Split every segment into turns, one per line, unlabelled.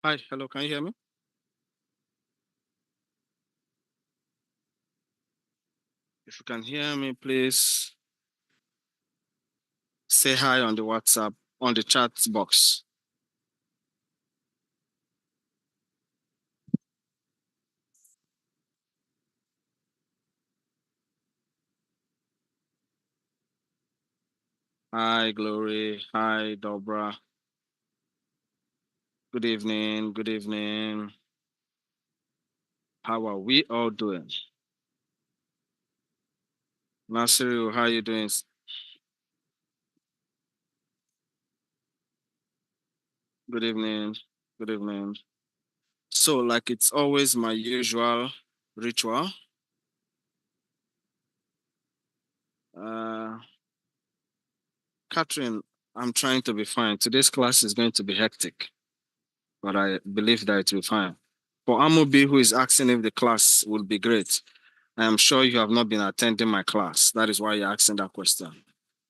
Hi, hello, can you hear me? If you can hear me, please say hi on the WhatsApp, on the chat box. Hi, Glory. Hi, Dobra. Good evening. Good evening. How are we all doing? Nasiru, how are you doing? Good evening. Good evening. So, like it's always my usual ritual, uh, Catherine, I'm trying to be fine. Today's class is going to be hectic, but I believe that it will be fine. For Amobi, who is asking if the class will be great, I am sure you have not been attending my class. That is why you're asking that question.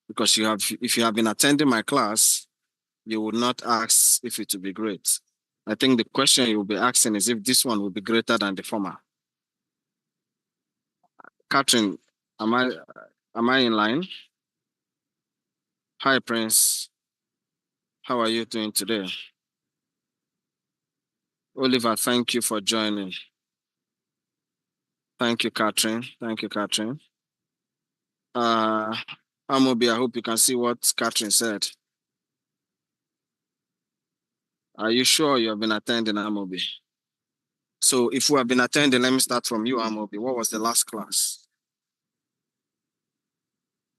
Because you have, if you have been attending my class, you would not ask if it will be great. I think the question you will be asking is if this one will be greater than the former. Catherine, am I am I in line? Hi, Prince. How are you doing today? Oliver, thank you for joining. Thank you, Catherine. Thank you, Catherine. Uh, Amobi, I hope you can see what Catherine said. Are you sure you have been attending Amobi? So if we have been attending, let me start from you, Amobi. What was the last class?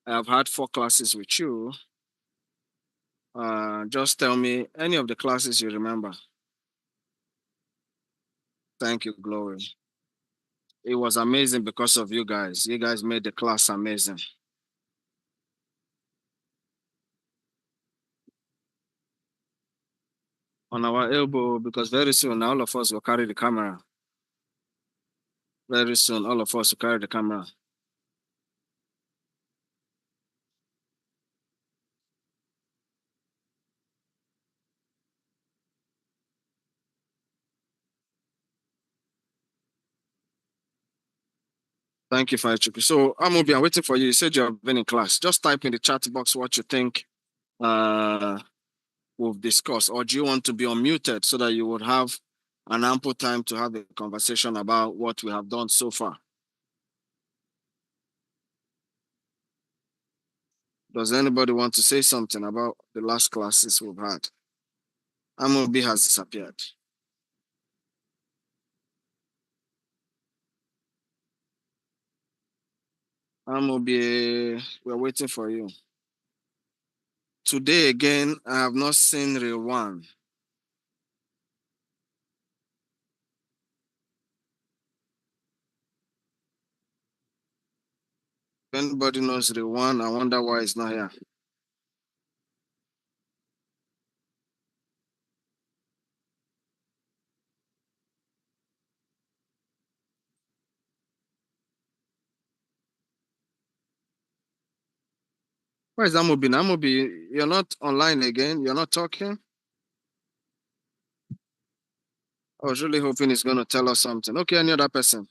I have had 4 classes with you. Just tell me any of the classes you remember. Thank you, Glory. It was amazing because of you guys. You guys made the class amazing. On our elbow, because very soon all of us will carry the camera. Very soon, all of us will carry the camera. Thank you, Faichuku. So, Amobi, I'm waiting for you. You said you have been in class. Just type in the chat box what you think uh, we've discussed, or do you want to be unmuted so that you would have an ample time to have a conversation about what we have done so far? Does anybody want to say something about the last classes we've had? Amobi has disappeared. Amobi, we're waiting for you. Today again, I have not seen real one. If anybody knows real one, I wonder why it's not here. Where is Amobi? Amobi, you're not online again. You're not talking. I was really hoping he's going to tell us something. Okay, any other person?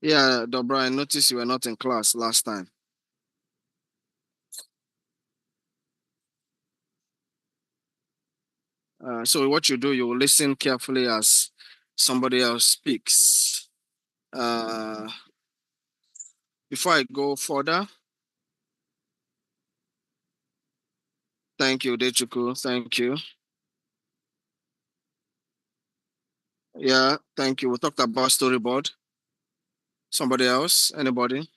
Yeah, Dobra, I noticed you were not in class last time. So what you do, you will listen carefully as somebody else speaks. Uh, Before I go further, thank you, Dechuku. Thank you. Yeah, thank you. We talked about storyboard. Somebody else? Anybody?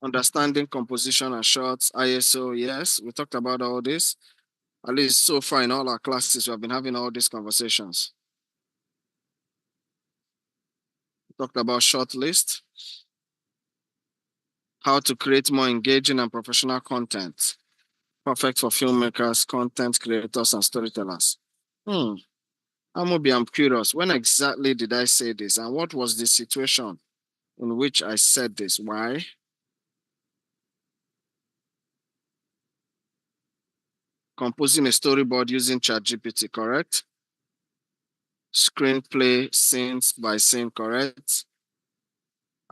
Understanding composition and shots, ISO. Yes, we talked about all this. At least so far in all our classes, we have been having all these conversations. We talked about short list, how to create more engaging and professional content, perfect for filmmakers, content creators, and storytellers. Hmm. I'm curious. When exactly did I say this? And what was the situation in which I said this? Why? Composing a storyboard using ChatGPT, correct? Screenplay scenes by scene, correct?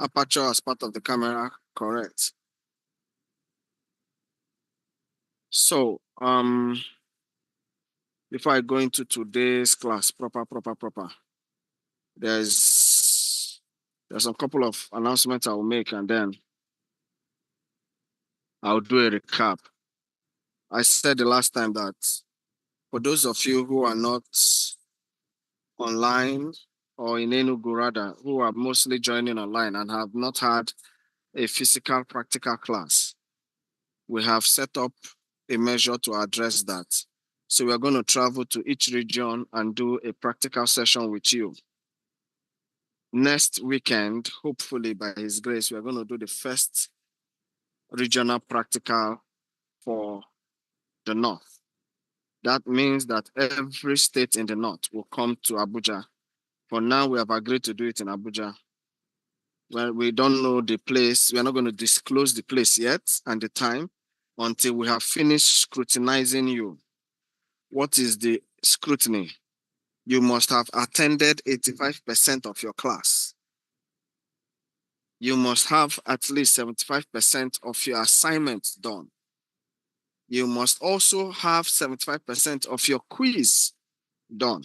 Aperture as part of the camera, correct? So, before I go into today's class, proper, there's a couple of announcements I will make, and then I'll do a recap. I said the last time that for those of you who are not online or in Enugu rather, who are mostly joining online and have not had a physical practical class, we have set up a measure to address that. So we're going to travel to each region and do a practical session with you. Next weekend, hopefully by His grace, we're going to do the first regional practical for the North. That means that every state in the North will come to Abuja. For now, we have agreed to do it in Abuja. Well, we don't know the place. We're not going to disclose the place yet and the time until we have finished scrutinizing you. What is the scrutiny? You must have attended 85% of your class. You must have at least 75% of your assignments done. You must also have 75% of your quiz done.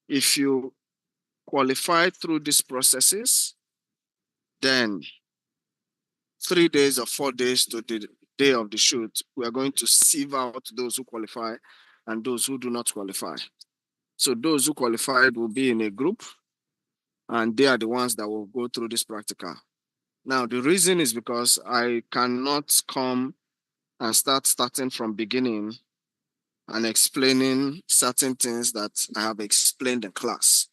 If you qualify through these processes, then 3 days or 4 days to the day of the shoot, we are going to sieve out those who qualify and those who do not qualify. So those who qualified will be in a group, and they are the ones that will go through this practical. Now, the reason is because I cannot come and starting from beginning and explaining certain things that I have explained in class.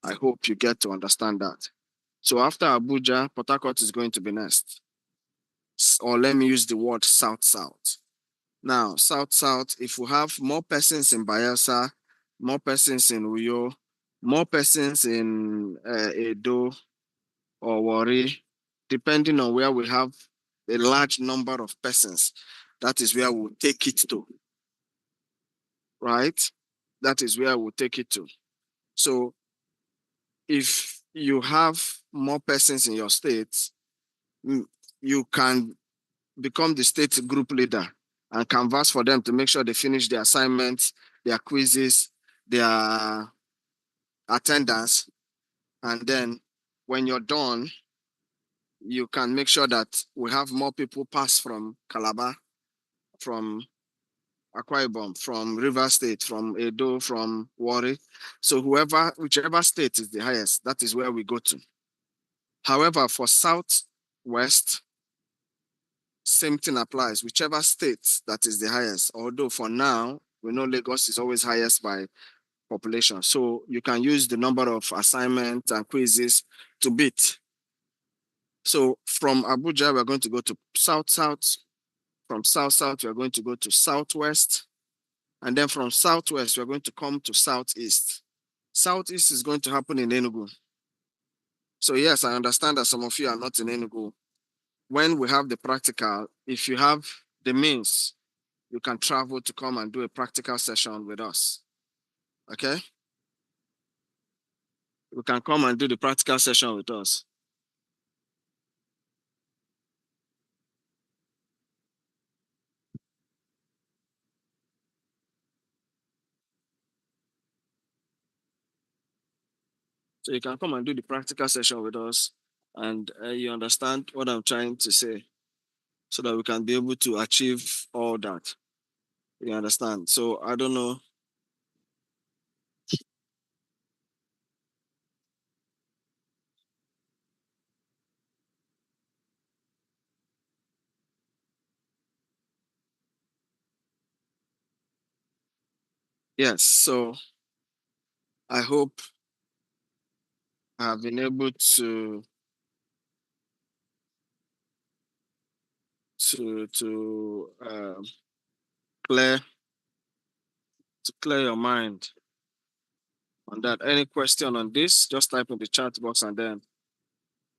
I hope you get to understand that. So after Abuja, Port Harcourt is going to be next. Or let me use the word South-South. Now, South-South, if we have more persons in Bayelsa, more persons in Uyo, more persons in Edo or Warri, depending on where we have a large number of persons, that is where we'll take it to, right? That is where we'll take it to. So if you have more persons in your state, you can become the state group leader and canvas for them to make sure they finish their assignments, their quizzes, their attendance. And then when you're done, you can make sure that we have more people pass from Calabar, from Akwa Ibom, from River State, from Edo, from Warri. So whichever state is the highest, that is where we go to. However, for Southwest, same thing applies. Whichever state that is the highest, although for now, we know Lagos is always highest by population. So you can use the number of assignments and quizzes to beat. So from Abuja, we're going to go to South-South. From South-South, we're going to go to Southwest. And then from Southwest, we're going to come to Southeast. Southeast is going to happen in Enugu. So yes, I understand that some of you are not in Enugu. When we have the practical, if you have the means, you can travel to come and do a practical session with us. Okay? You can come and do the practical session with us. So you can come and do the practical session with us, and you understand what I'm trying to say, so that we can be able to achieve all that. You understand? So I don't know. Yes, so I hope I have been able to clear your mind on that. Any question on this, just type in the chat box and then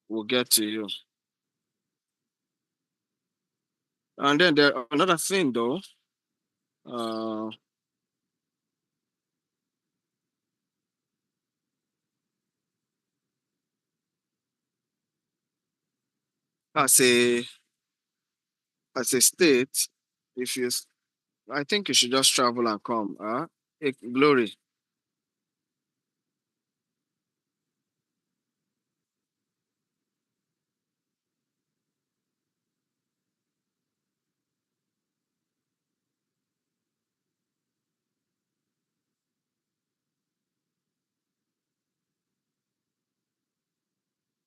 we'll get to you. And then there another thing though, uh, as a state, if you, I think you should just travel and come. Glory.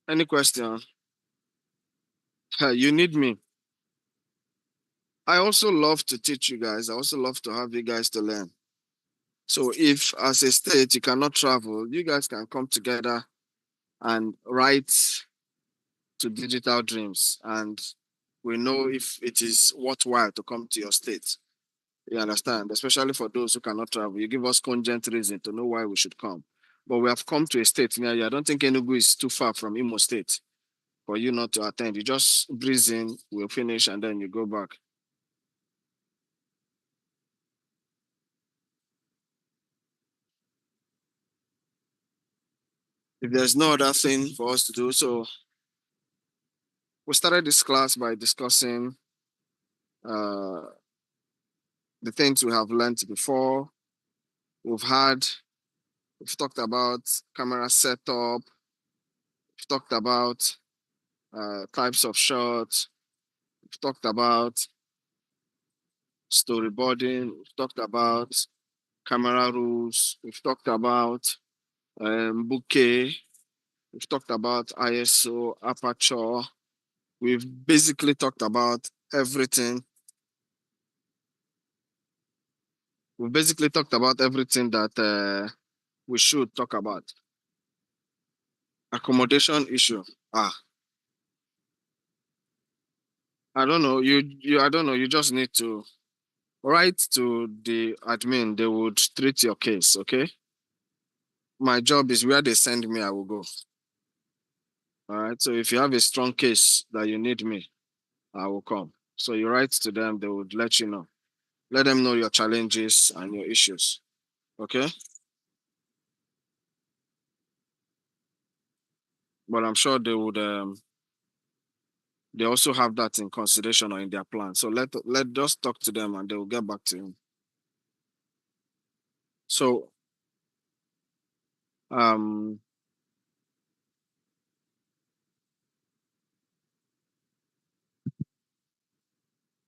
Any question? You need me. I also love to teach you guys. I also love to have you guys to learn. So if as a state you cannot travel, you guys can come together and write to Digital Dreams, and we know if it is worthwhile to come to your state. You understand? Especially for those who cannot travel. You give us cogent reason to know why we should come. But we have come to a state near you. I don't think Enugu is too far from Imo State for you not to attend. You just breeze in, we'll finish, and then you go back. If there's no other thing for us to do, so we started this class by discussing uh, the things we have learned before. We've had, we've talked about camera setup, we've talked about types of shots, we've talked about storyboarding, we've talked about camera rules, we've talked about bouquet, we've talked about ISO, aperture, we've basically talked about everything. We've basically talked about everything that we should talk about. Accommodation issue. I don't know. I don't know. You just need to write to the admin. They would treat your case. Okay. My job is where they send me, I will go. All right. So if you have a strong case that you need me, I will come. So you write to them. They would let you know. Let them know your challenges and your issues. Okay. But I'm sure they would. They also have that in consideration or in their plan. So let just talk to them and they will get back to you. So um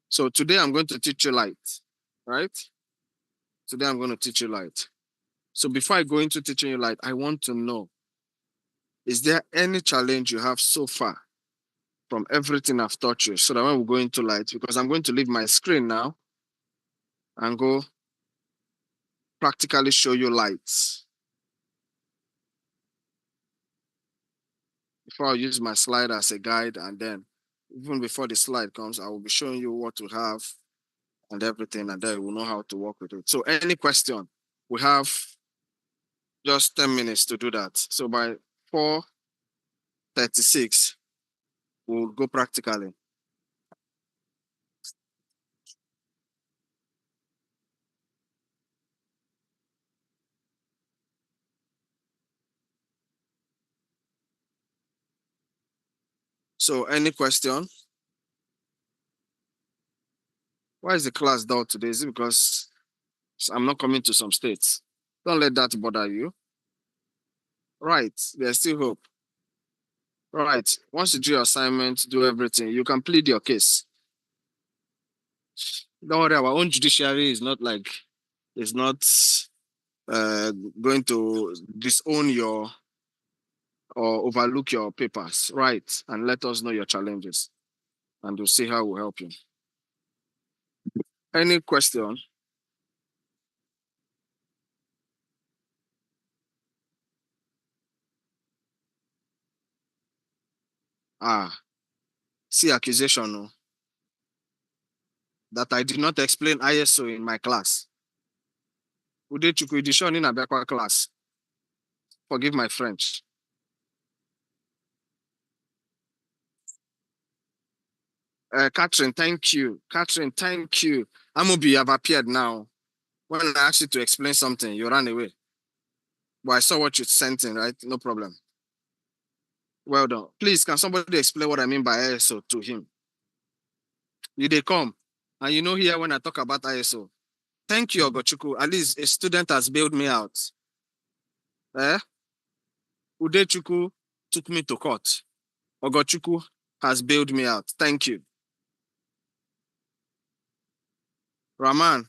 so today I'm going to teach you light, right? Today I'm going to teach you light. So before I go into teaching you light, I want to know, is there any challenge you have so far from everything I've taught you? So that when we go into light, because I'm going to leave my screen now and go practically show you lights. Before I use my slide as a guide, and then even before the slide comes, I will be showing you what to have and everything, and then we'll know how to work with it. So any question, we have just 10 minutes to do that. So by 4:36, we'll go practically. So any question? Why is the class dull today? Is it because I'm not coming to some states? Don't let that bother you. Right, there's still hope. Right, once you do your assignment, do everything, you can plead your case. Don't worry, our own judiciary is not like, it's not uh, going to disown your or overlook your papers. Right, and let us know your challenges, and we'll see how we'll help you. Any question? See accusation that I did not explain ISO in my class. Udechukwu edition in Abekwa class. Forgive my French. Catherine, thank you. Catherine, thank you. Amobi, you have appeared now. When I asked you to explain something, you ran away. But I saw what you sent in, right? No problem. Well done. Please, can somebody explain what I mean by ISO to him? You they come. And you know here when I talk about ISO. Thank you, Ogochuku. At least a student has bailed me out. Eh? Udechuku took me to court. Ogochuku has bailed me out. Thank you. Raman.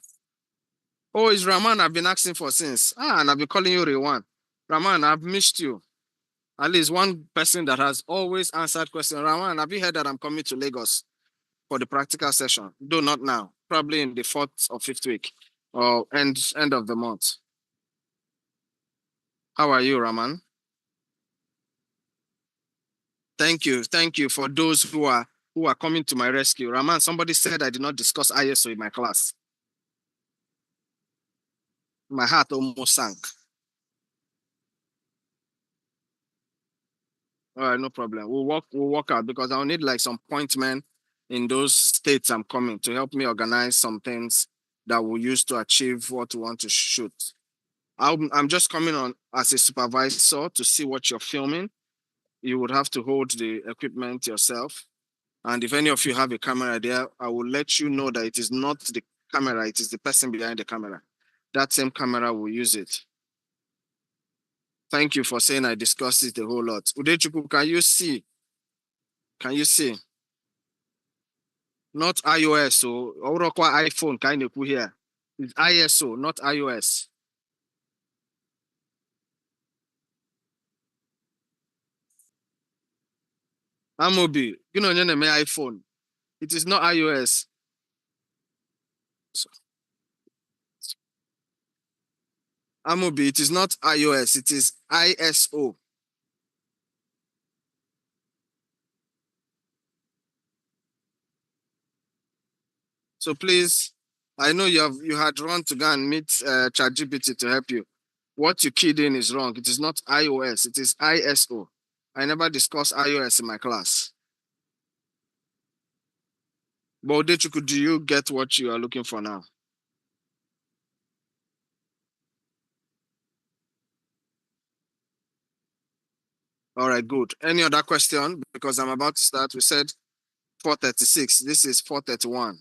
Oh, it's Raman I've been asking for since. And I've been calling you Rewan. Raman, I've missed you. At least one person that has always answered questions. Raman, have you heard that I'm coming to Lagos for the practical session? Though not now. Probably in the 4th or 5th week or end of the month. How are you, Raman? Thank you. Thank you for those who are coming to my rescue. Raman, somebody said I did not discuss ISO in my class. My heart almost sank. All right, no problem. We'll work out because I'll need like some point men in those states I'm coming to help me organize some things that we'll use to achieve what we want to shoot. I'm just coming on as a supervisor to see what you're filming. You would have to hold the equipment yourself. And if any of you have a camera there, I will let you know that it is not the camera, it is the person behind the camera. That same camera will use it. Thank you for saying I discussed it a whole lot. Udechuku, can you see? Can you see? Not iOS, so iPhone kind of here. It's ISO, not iOS. Amobi, you know, iPhone. It is not iOS. Amobi, it is not iOS, it is ISO. So please, I know you had run to go and meet ChatGPT to help you. What you keyed in is wrong. It is not iOS, it is ISO. I never discussed iOS in my class. But Odechuku, do you get what you are looking for now? All right, good. Any other question? Because I'm about to start. We said 4:36. This is 4:31.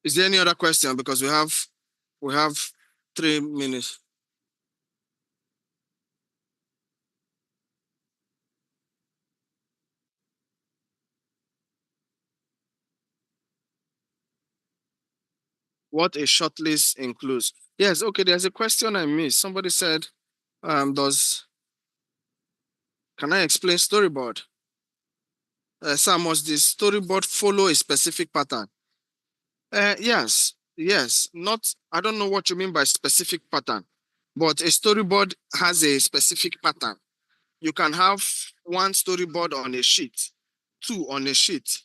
Is there any other question? Because we have 3 minutes. What a shortlist includes. Yes, okay. There's a question I missed. Somebody said, does can I explain storyboard? Sir, must the storyboard follow a specific pattern? Yes, yes. Not, I don't know what you mean by specific pattern, but a storyboard has a specific pattern. You can have one storyboard on a sheet, two on a sheet,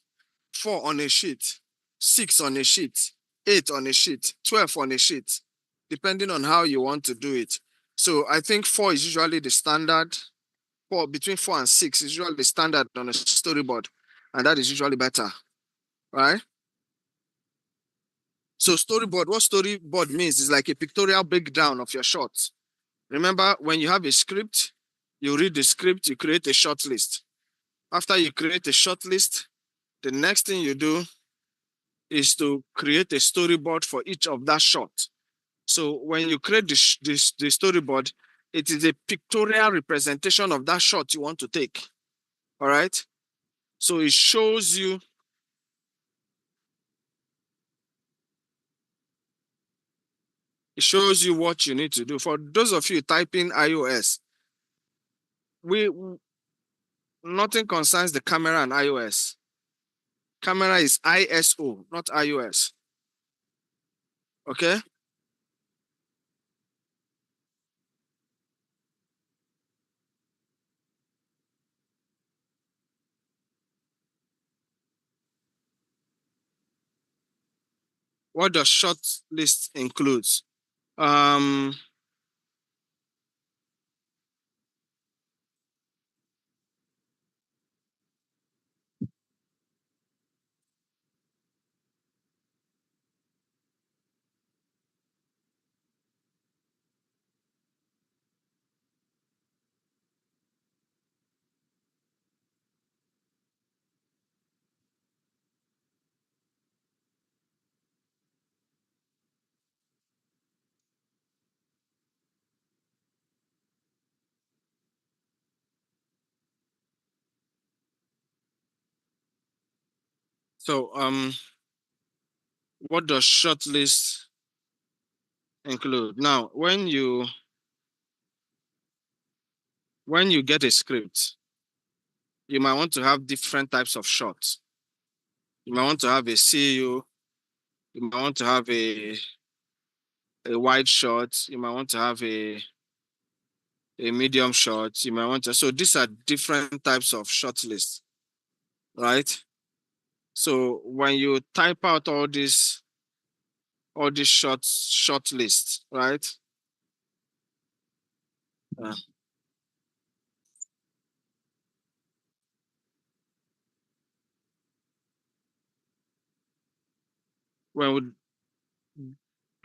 four on a sheet, six on a sheet, eight on a sheet, 12 on a sheet, depending on how you want to do it. So I think four is usually the standard. Between four and six is usually the standard on a storyboard, and that is usually better, right? So storyboard, what storyboard means is like a pictorial breakdown of your shots. Remember, when you have a script, you read the script, you create a short list. After you create a short list, the next thing you do is to create a storyboard for each of that shot. So when you create the storyboard, it is a pictorial representation of that shot you want to take. All right. So it shows you what you need to do. For those of you typing iOS, we nothing concerns the camera and iOS. Camera is ISO, not iOS. Okay. What does short list includes? Um, so what does short list include? Now, when you get a script, you might want to have different types of shots. You might want to have a CEO, you might want to have a wide shot, you might want to have a medium shot, you might want to. So these are different types of short lists, right? So when you type out all these short lists, right? Uh, when we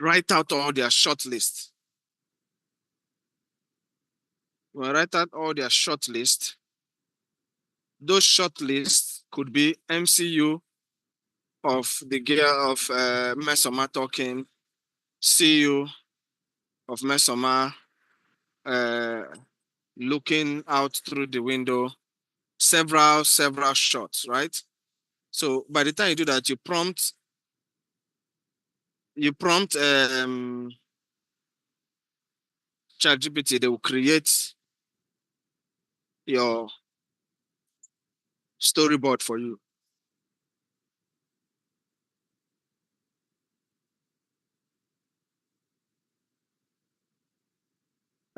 write out all their short lists, when we write out all their short lists, those short lists could be MCU of the gear of Mesoma talking, CU of Mesoma uh, looking out through the window, several shots, right? So by the time you do that, you prompt ChatGPT, they will create your storyboard for you.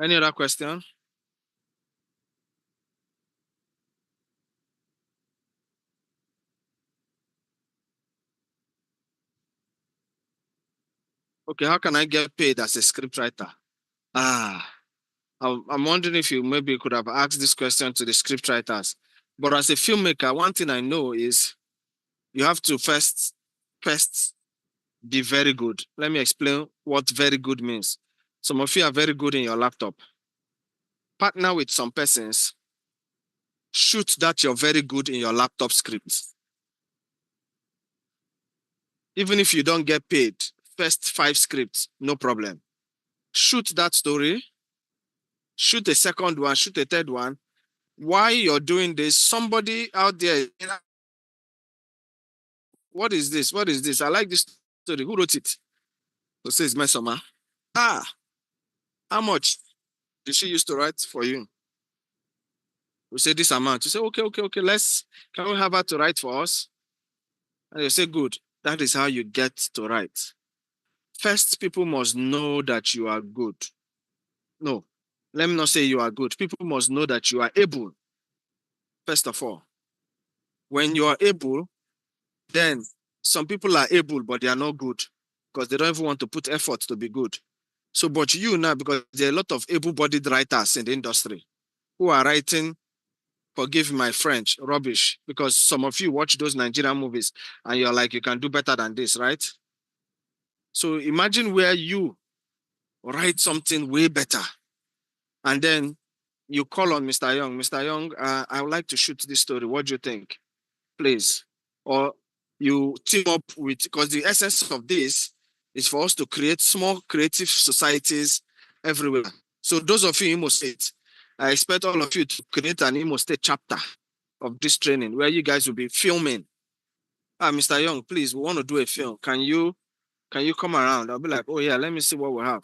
Any other question? Okay, how can I get paid as a scriptwriter? Ah, I'm wondering if you maybe could have asked this question to the scriptwriters. But as a filmmaker, one thing I know is you have to first be very good. Let me explain what very good means. Some of you are very good in your laptop. Partner with some persons, shoot that you're very good in your laptop script. Even if you don't get paid, first 5 scripts, no problem. Shoot that story, shoot a second one, shoot a third one. While you're doing this, somebody out there, what is this? What is this? I like this story. Who wrote it? So says Mesoma. Ah, how much did she used to write for you? We say this amount. You say, okay. Can we have her to write for us? And you say, good. That is how you get to write. First, people must know that you are good. No, let me not say you are good. People must know that you are able, first of all. When you are able, then some people are able, but they are not good because they don't even want to put effort to be good. So, but you now, because there are a lot of able-bodied writers in the industry who are writing, forgive my French, rubbish, because some of you watch those Nigerian movies and you're like, you can do better than this, right? So imagine where you write something way better and then you call on Mr. Young. Mr. Young, I would like to shoot this story. What do you think? Please. Or you team up with, because the essence of this is for us to create small creative societies everywhere. So those of you in Imo State, I expect all of you to create an Imo State chapter of this training where you guys will be filming. Mr. Young, please, we want to do a film. Can you come around? I'll be like, oh yeah, let me see what we have.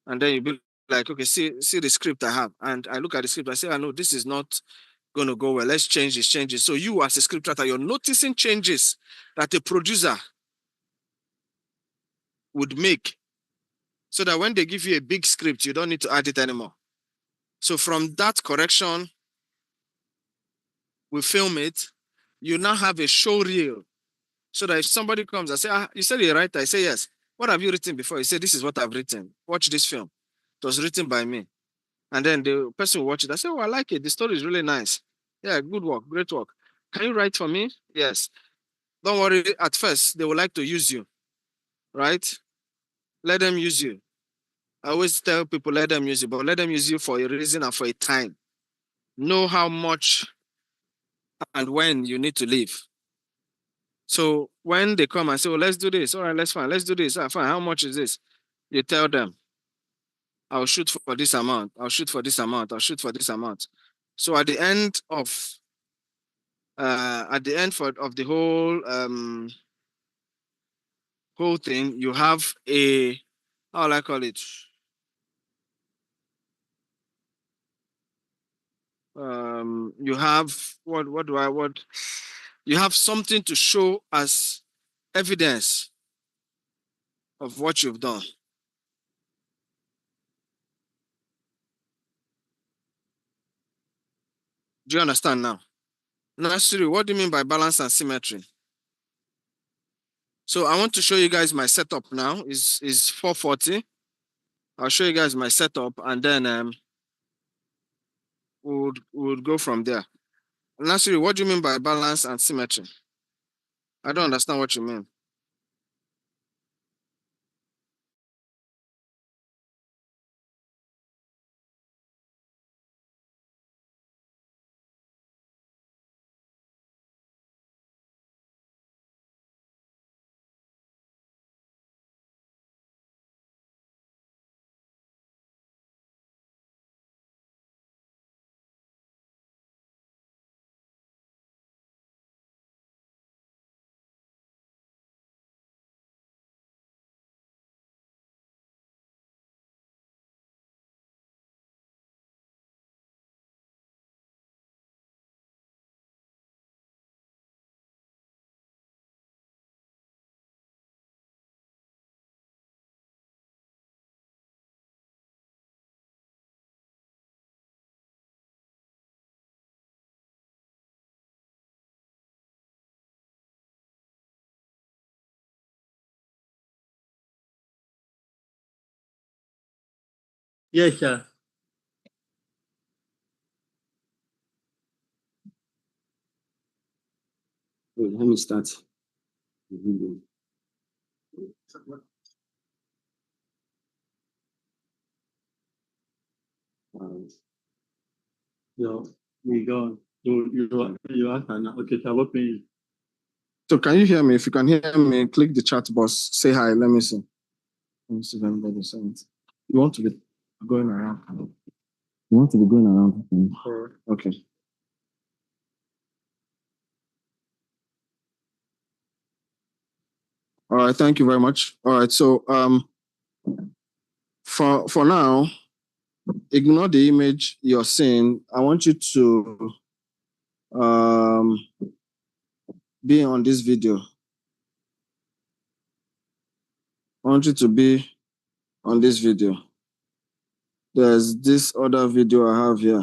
And then you'll be like, okay, see the script I have. And I look at the script, I say, I know this is not going to go well. Let's change this, change it. So you as a scriptwriter, you're noticing changes that a producer would make, so that when they give you a big script, you don't need to add it anymore. So from that correction, we film it. You now have a show reel, so that if somebody comes and say, you said you're a writer, I say, yes. What have you written before? You say, this is what I've written. Watch this film. It was written by me. And then the person will watch it. I say, oh, I like it. The story is really nice. Yeah, good work, great work. Can you write for me? Yes. Don't worry, at first, they would like to use you, right? Let them use you. I always tell people, let them use you, but let them use you for a reason and for a time. Know how much and when you need to leave. So when they come and say, oh, let's do this. All right, let's do this. Fine. How much is this? You tell them, I'll shoot for this amount. I'll shoot for this amount. I'll shoot for this amount. So at the end of of the whole thing, you have a, how will I call it? You have what you have something to show as evidence of what you've done. Do you understand now? Nasiri, what do you mean by balance and symmetry? So I want to show you guys my setup now. Is 440. I'll show you guys my setup, and then we'll go from there. Nasiri, what do you mean by balance and symmetry? I don't understand what you mean.
Yes, sir.
Wait, let me start.
We go. You ask now. Okay, sir. What page?
So can you hear me? If you can hear me, click the chat box. Say hi. Let me see. Let me see if anybody sends. You want to be going around? You want to be going around? Okay. All right. Thank you very much. All right. So for now, ignore the image you're seeing. I want you to be on this video. I want you to be on this video. There's this other video I have here.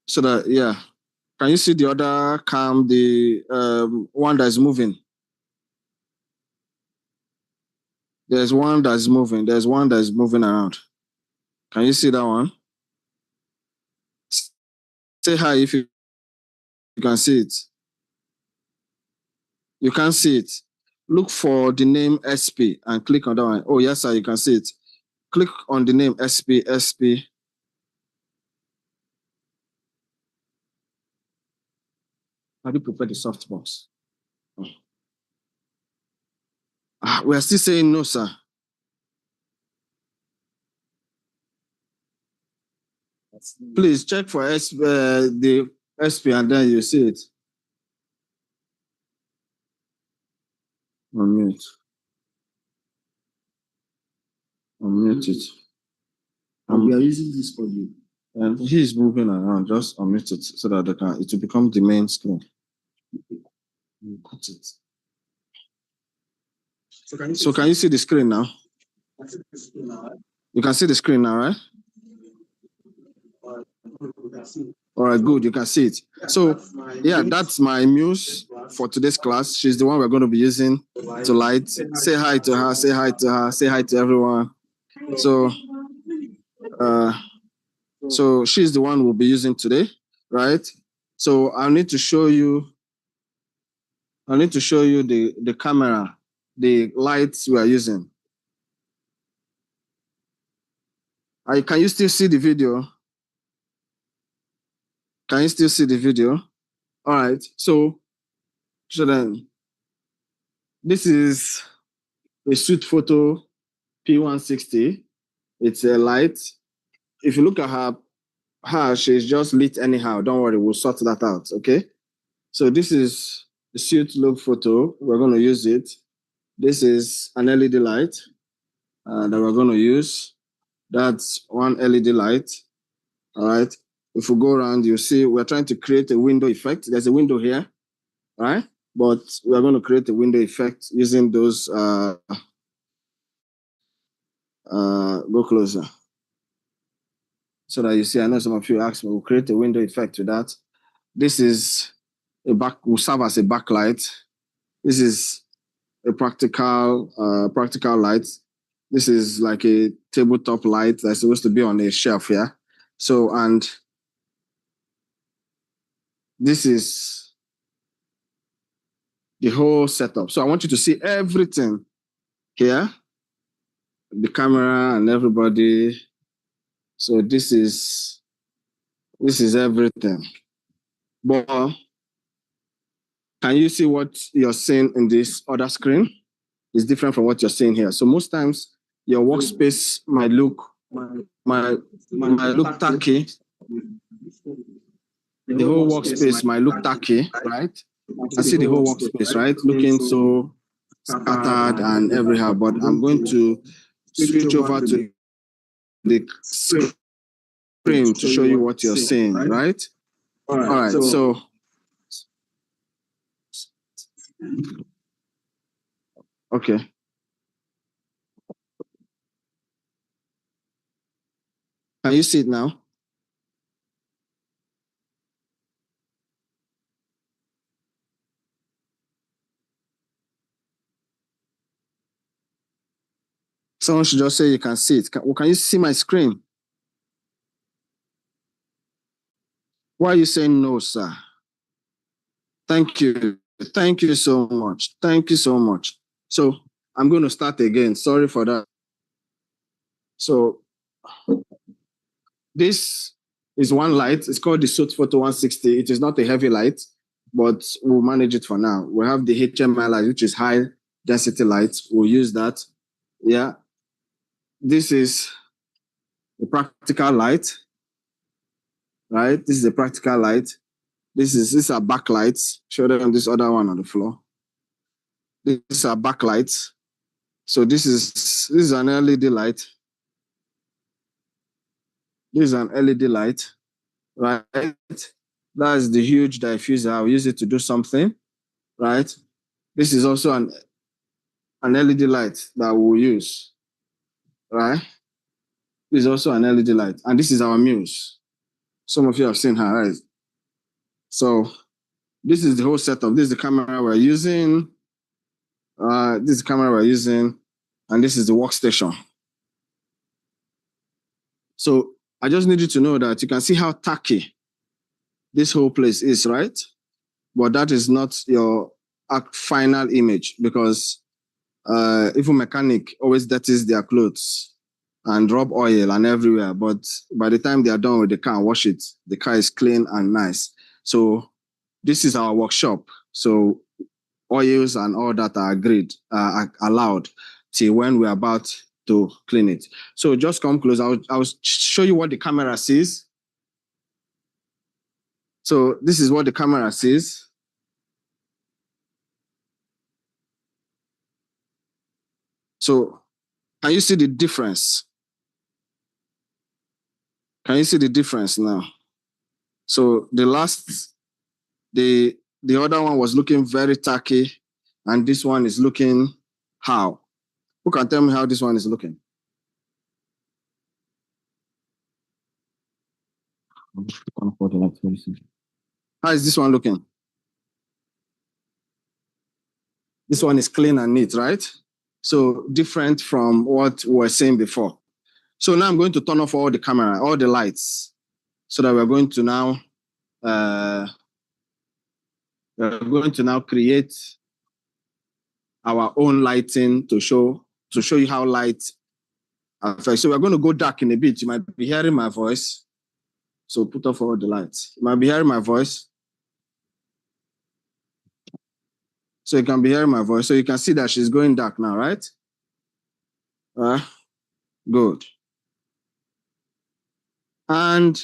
So that, yeah. Can you see the other cam, the one that's moving? There's one that's moving. There's one that's moving around. Can you see that one? Say hi if you can see it. You can't see it. Look for the name SP and click on that one. Oh, yes, sir, you can see it. Click on the name SP. Have you prepared the softbox? We are still saying no, sir. Please check for the SP and then you see it. Unmute. Unmute it. And we are using this for you. And he is moving around. Just unmute it so that it will become the main screen. Cut it. So can you see the screen now? You can see the screen now, right? All right, good. You can see it. So, yeah, that's my muse for today's class. She's the one we're going to be using to light. Say hi to her. Say hi to her. Say hi to everyone. So she's the one we'll be using today, right? So I need to show you the camera, the lights we are using. Can you still see the video? Can you still see the video? All right. So then this is a shoot photo P160. It's a light. If you look at her, she's just lit anyhow. Don't worry, we'll sort that out. Okay. So this is the suit look photo. We're going to use it. This is an LED light that we're going to use. That's one LED light. All right. If we go around, you see we're trying to create a window effect. There's a window here, right? But we're going to create a window effect using those. Go closer. So that you see, I know some of you asked me, we'll create a window effect with that. This is will serve as a backlight. This is a practical light. This is like a tabletop light that's supposed to be on a shelf here. So, and this is the whole setup. So I want you to see everything here, the camera and everybody. So this is everything. But can you see what you're seeing in this other screen? It's different from what you're seeing here. So most times your workspace might look tacky. The whole workspace might look tacky, right? I see the whole workspace, right? Looking so scattered and everywhere. But I'm going to switch over to the screen to show you what you're seeing, right? All right. So okay. Can you see it now? Someone should just say you can see it. Can you see my screen? Why are you saying no, sir? Thank you. Thank you so much. Thank you so much. So I'm going to start again. Sorry for that. So this is one light. It's called the Soot Photo 160. It is not a heavy light, but we'll manage it for now. We have the HMI light, which is high density light. We'll use that. Yeah. This is the practical light, right? This is a practical light. These are backlights. Show them this other one on the floor. These are backlights. So this is an LED light. This is an LED light, right? That's the huge diffuser. I'll use it to do something, right? This is also an LED light that we'll use, right? This is also an LED light. And this is our muse. Some of you have seen her, right? So this is the whole setup. This is the camera we're using. This is the camera we're using. And this is the workstation. So I just need you to know that you can see how tacky this whole place is, right? But that is not your final image because even mechanic always dirties their clothes and rub oil and everywhere. But by the time they are done with the car and wash it, the car is clean and nice. So
this is our workshop. So oils and all that are agreed, are allowed till when we're about to clean it. So just come close. I'll show you what the camera sees. So this is what the camera sees. So can you see the difference? Can you see the difference now? So the other one was looking very tacky, and this one is looking how? Who can tell me how this one is looking? How is this one looking? This one is clean and neat, right? So different from what we were saying before. So now I'm going to turn off all the camera, all the lights, so that we're going to now create our own lighting to show you how light affects. So we're going to go dark in a bit. You might be hearing my voice. So put off all the lights. You might be hearing my voice. So you can be hearing my voice. So you can see that she's going dark now, right? Good. And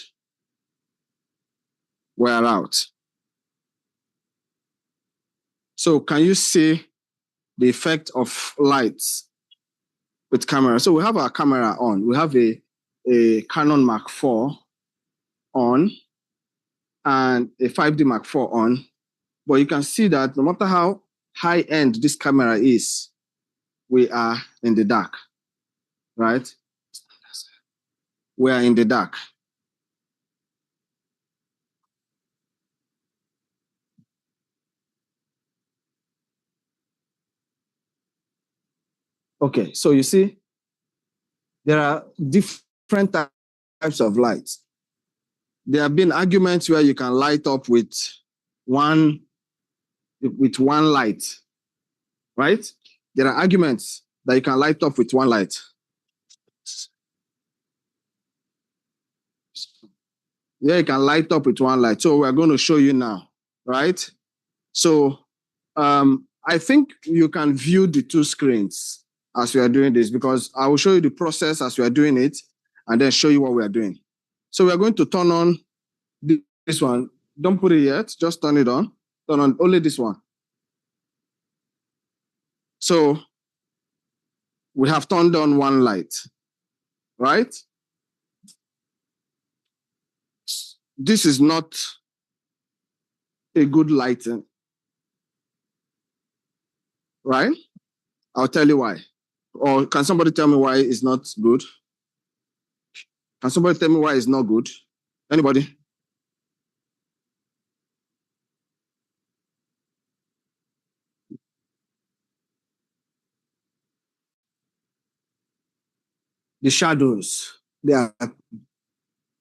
we're out. So can you see the effect of lights with camera? So we have our camera on. We have a Canon Mark IV on and a 5D Mark IV on. But you can see that no matter how high-end this camera is, we are in the dark, right? We are in the dark. Okay, so you see, there are different types of lights. There have been arguments where you can light up with one light, right? There are arguments that you can light up with one light. Yeah, you can light up with one light. So we're going to show you now, right? So I think you can view the two screens as we are doing this, because I will show you the process as we are doing it and then show you what we are doing. So we are going to turn on this one. Don't put it yet, just turn it on. Turn on only this one. So we have turned on one light, right? This is not a good lighting, right? I'll tell you why. Or can somebody tell me why it's not good? Can somebody tell me why it's not good? Anybody? The shadows. They are.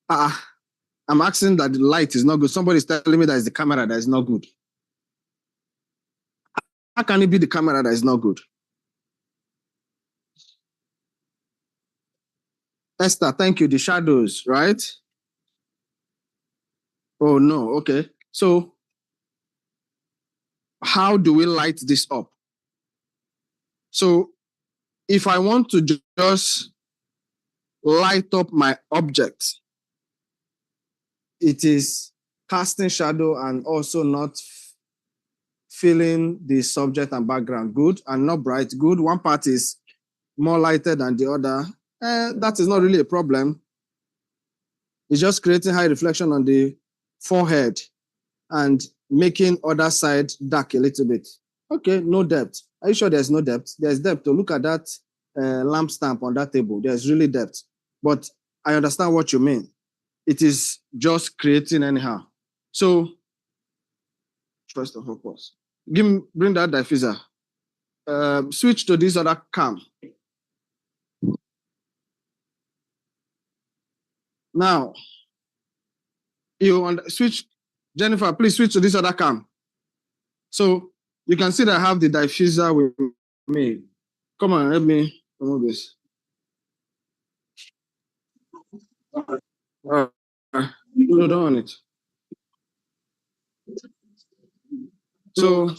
I'm asking that the light is not good. Somebody's telling me that it's the camera that is not good. How can it be the camera that is not good? Esther, thank you. The shadows, right? Oh, no. Okay. So how do we light this up? So if I want to just light up my object, it is casting shadow and also not feeling the subject and background good and not bright good. One part is more lighted than the other. That is not really a problem. It's just creating high reflection on the forehead and making other side dark a little bit. Okay, no depth. Are you sure there's no depth? There's depth. To look at that lamp stamp on that table, there's really depth. But I understand what you mean. It is just creating anyhow. So, first of all, pause. Bring that diffuser. Switch to this other cam. Now, switch, Jennifer, please switch to this other cam. So you can see that I have the diffuser with me. Come on, help me remove this. No, don't on it. So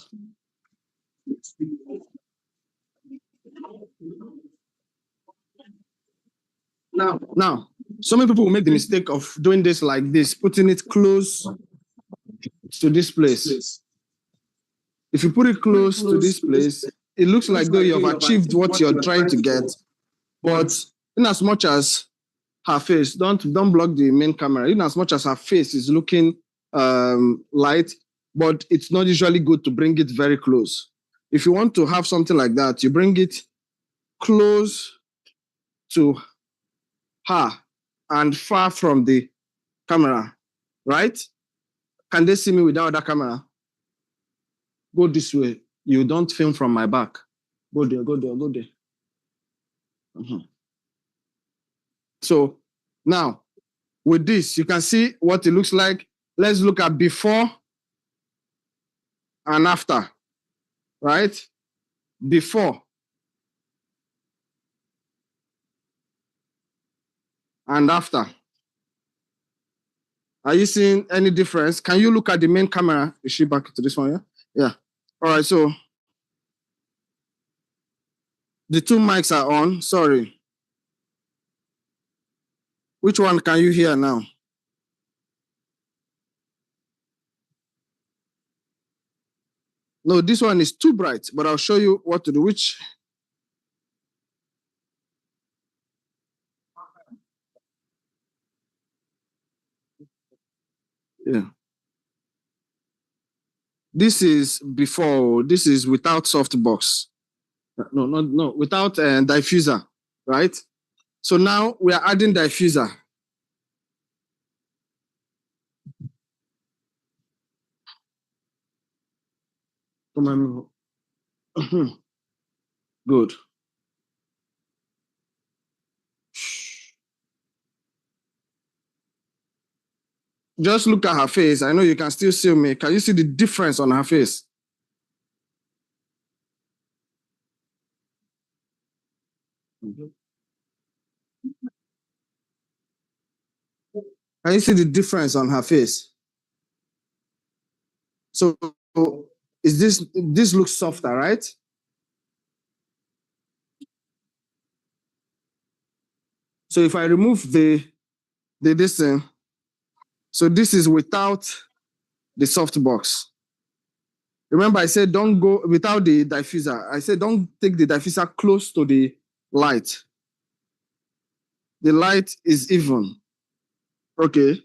now, so many people will make the mistake of doing this like this, putting it close to this place. If you put it close to this place, it looks like though you have achieved what you're trying to get, but in as much as her face, don't block the main camera, in as much as her face is looking light, but it's not usually good to bring it very close. If you want to have something like that, you bring it close to her and far from the camera, right? Can they see me without that camera? Go this way. You don't film from my back. Go there, go there, go there. So now, with this, you can see what it looks like. Let's look at before and after, right? Before and after. Are you seeing any difference? Can you look at the main camera? Is she back to this one? Yeah. Yeah. All right. So the two mics are on. Sorry. Which one can you hear now? No, this one is too bright, but I'll show you what to do. Which? Yeah. This is before. This is without softbox. No, without diffuser, right? So now we are adding diffuser. Come on. Good. Just look at her face. I know you can still see me. Can you see the difference on her face? Can you see the difference on her face? So is this looks softer, right? So if I remove this thing, so this is without the softbox. Remember, I said don't go without the diffuser. I said don't take the diffuser close to the light. The light is even. Okay.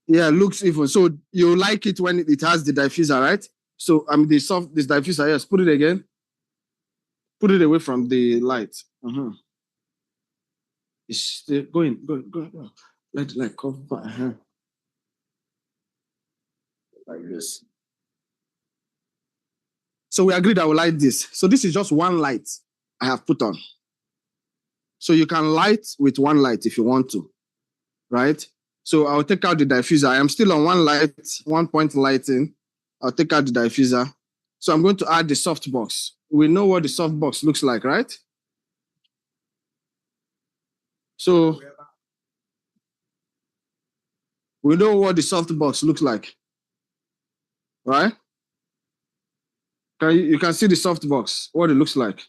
Yeah, looks even. So you like it when it has the diffuser, right? So this diffuser, yes, put it again. Put it away from the light. It's still going. Let the light cover. Like this. So we agreed I will light this. So this is just one light I have put on. So you can light with one light if you want to, right? So I'll take out the diffuser. I am still on one light, 1 point lighting. I'll take out the diffuser. So I'm going to add the softbox. We know what the softbox looks like, right? So we know what the softbox looks like, right? You can see the softbox, what it looks like.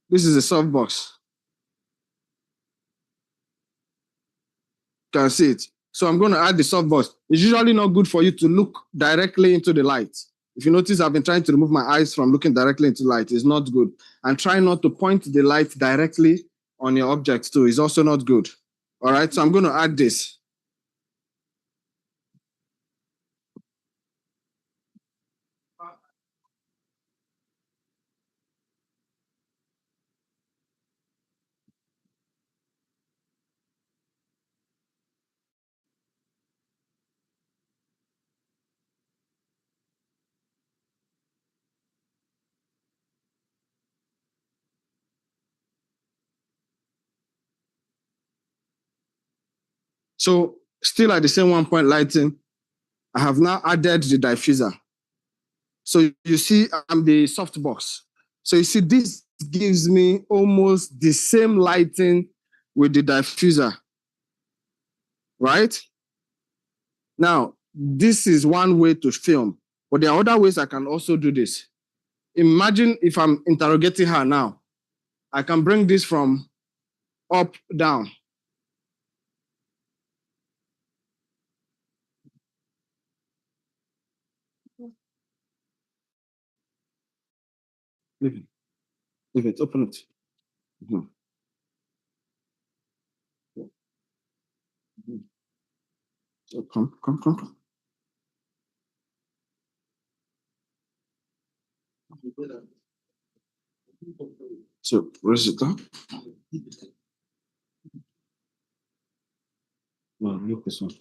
This is a softbox. You can see it. So I'm going to add the softbox. It's usually not good for you to look directly into the light. If you notice, I've been trying to remove my eyes from looking directly into light. It's not good. And try not to point the light directly on your object too. It's also not good. All right, so I'm going to add this. So still at the same 1 point lighting, I have now added the diffuser. So you see the softbox. So you see this gives me almost the same lighting with the diffuser, right? Now, this is one way to film, but there are other ways I can also do this. Imagine if I'm interrogating her now, I can bring this from up, down. Leave it, open it. Mhm. So come. So where's it up? No, look this one.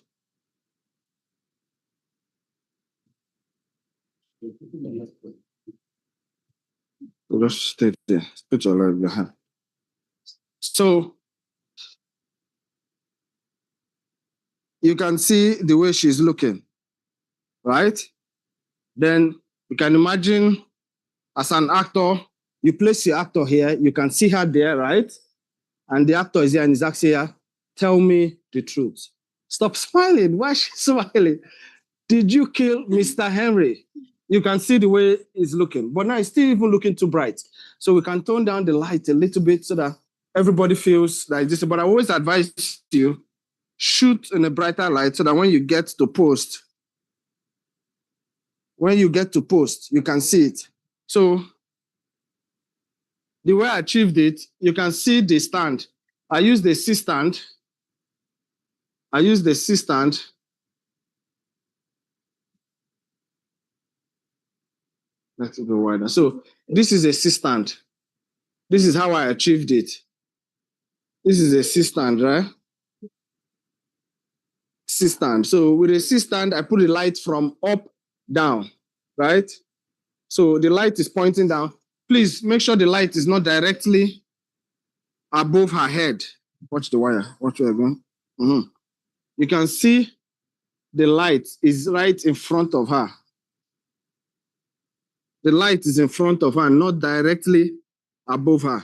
So just stay there. Put your leg behind. So you can see the way she's looking, right? Then you can imagine as an actor, you place the actor here, you can see her there, right? And the actor is here and is asking her, tell me the truth. Stop smiling. Why is she smiling? Did you kill Mr. Henry? You can see the way he's looking, but now it's still even looking too bright. So we can tone down the light a little bit so that everybody feels like this. But I always advise you, shoot in a brighter light so that when you get to post, you can see it. So the way I achieved it, you can see the stand. I use the C stand. Let's go wider. So this is a C stand. This is how I achieved it. This is a C stand, right? C stand. So with a C stand, I put the light from up, down, right? So the light is pointing down. Please make sure the light is not directly above her head. Watch the wire. Watch where I'm going. Mm-hmm. You can see the light is right in front of her. The light is in front of her, not directly above her,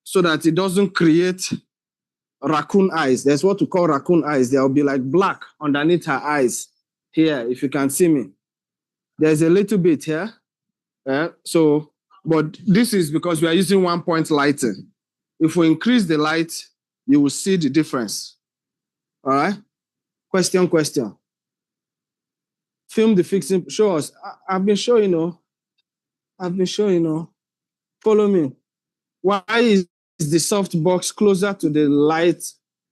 so that it doesn't create raccoon eyes. There's what we call raccoon eyes. There will be like black underneath her eyes here, if you can see me. There's a little bit here. But this is because we are using 1-point lighting. If we increase the light, you will see the difference. All right? Question. Film the fixing. Show us. I've been showing, Follow me. Why is the soft box closer to the light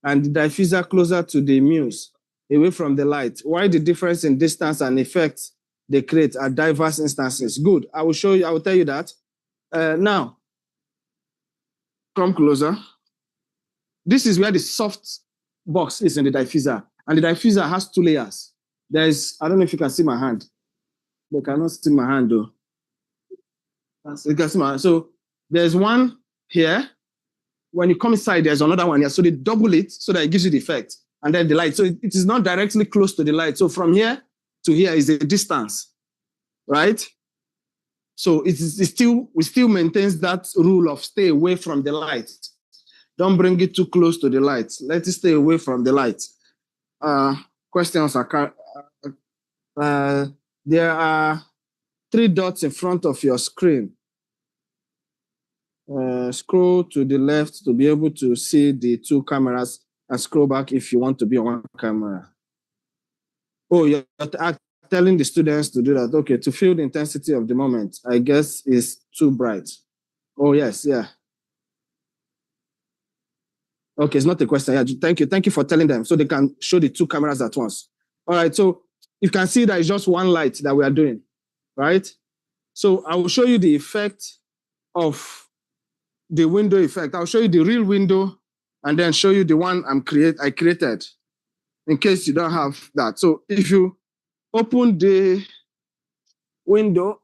and the diffuser closer to the muse, away from the light? Why the difference in distance and effects they create at diverse instances? Good. I will show you. I will tell you that. Now, come closer. This is where the soft box is in the diffuser. And the diffuser has 2 layers. I don't know if you can see my hand. They cannot see my hand though. You can see my hand. So there's one here. When you come inside, there's another one here. So they double it so that it gives you the effect. And then the light. So it is not directly close to the light. So from here to here is the distance, right? So it still maintains that rule of stay away from the light. Don't bring it too close to the light. Let it stay away from the light. Questions are there are 3 dots in front of your screen. Scroll to the left to be able to see the 2 cameras and scroll back if you want to be on one camera. Oh, you're telling the students to do that. Okay, to feel the intensity of the moment, I guess is too bright. Oh, yes, yeah. Okay, it's not a question. Yeah, thank you. Thank you for telling them so they can show the 2 cameras at once. All right, so you can see that it's just one light that we are doing, right? So I will show you the effect of the window effect. I'll show you the real window and then show you the one I created in case you don't have that. So if you open the window,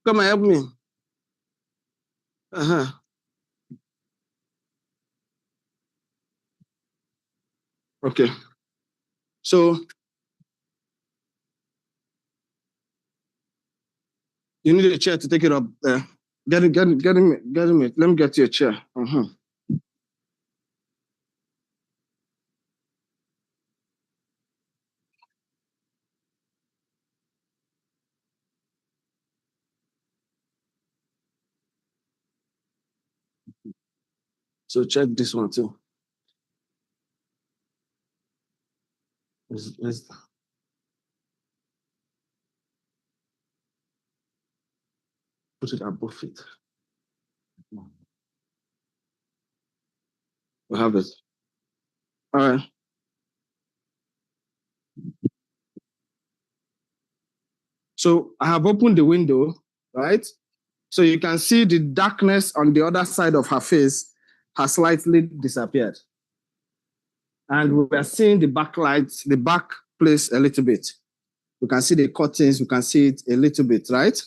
come and help me. Okay. So you need a chair to take it up there. Getting me. Let me get you a chair. So check this one too. Let's put it above it. We have it. All right. So I have opened the window, right? So you can see the darkness on the other side of her face has slightly disappeared. And we are seeing the backlight, the back place a little bit. We can see the curtains, we can see it a little bit, right?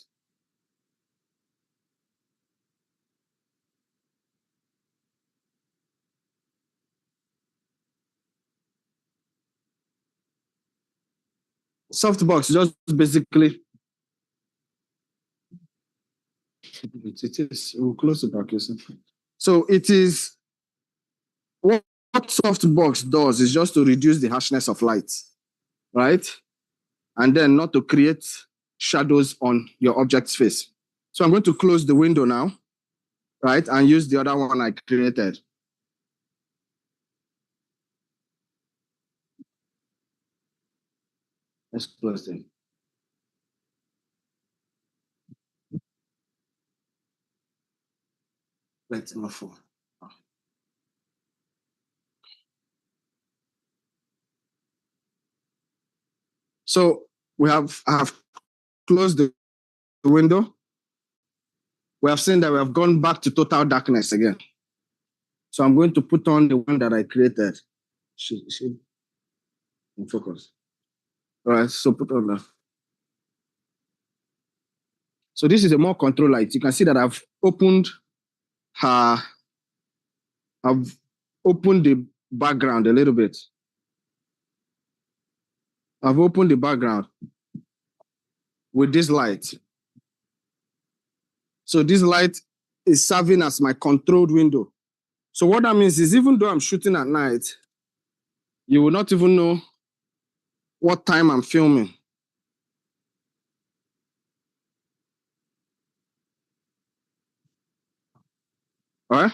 Softbox just basically, it is, we'll close the back. So it is, what softbox does is just to reduce the harshness of light, right? And then not to create shadows on your object's face. So I'm going to close the window now, right? And use the other one I created. Let's close it. Let's move forward. So I have closed the window. We have seen that we have gone back to total darkness again. So I'm going to put on the one that I created. Should focus. All right, so put on that. So this is a more control light. You can see that I've opened the background a little bit. I've opened the background with this light. So this light is serving as my controlled window. So what that means is even though I'm shooting at night, you will not even know what time I'm filming. All right?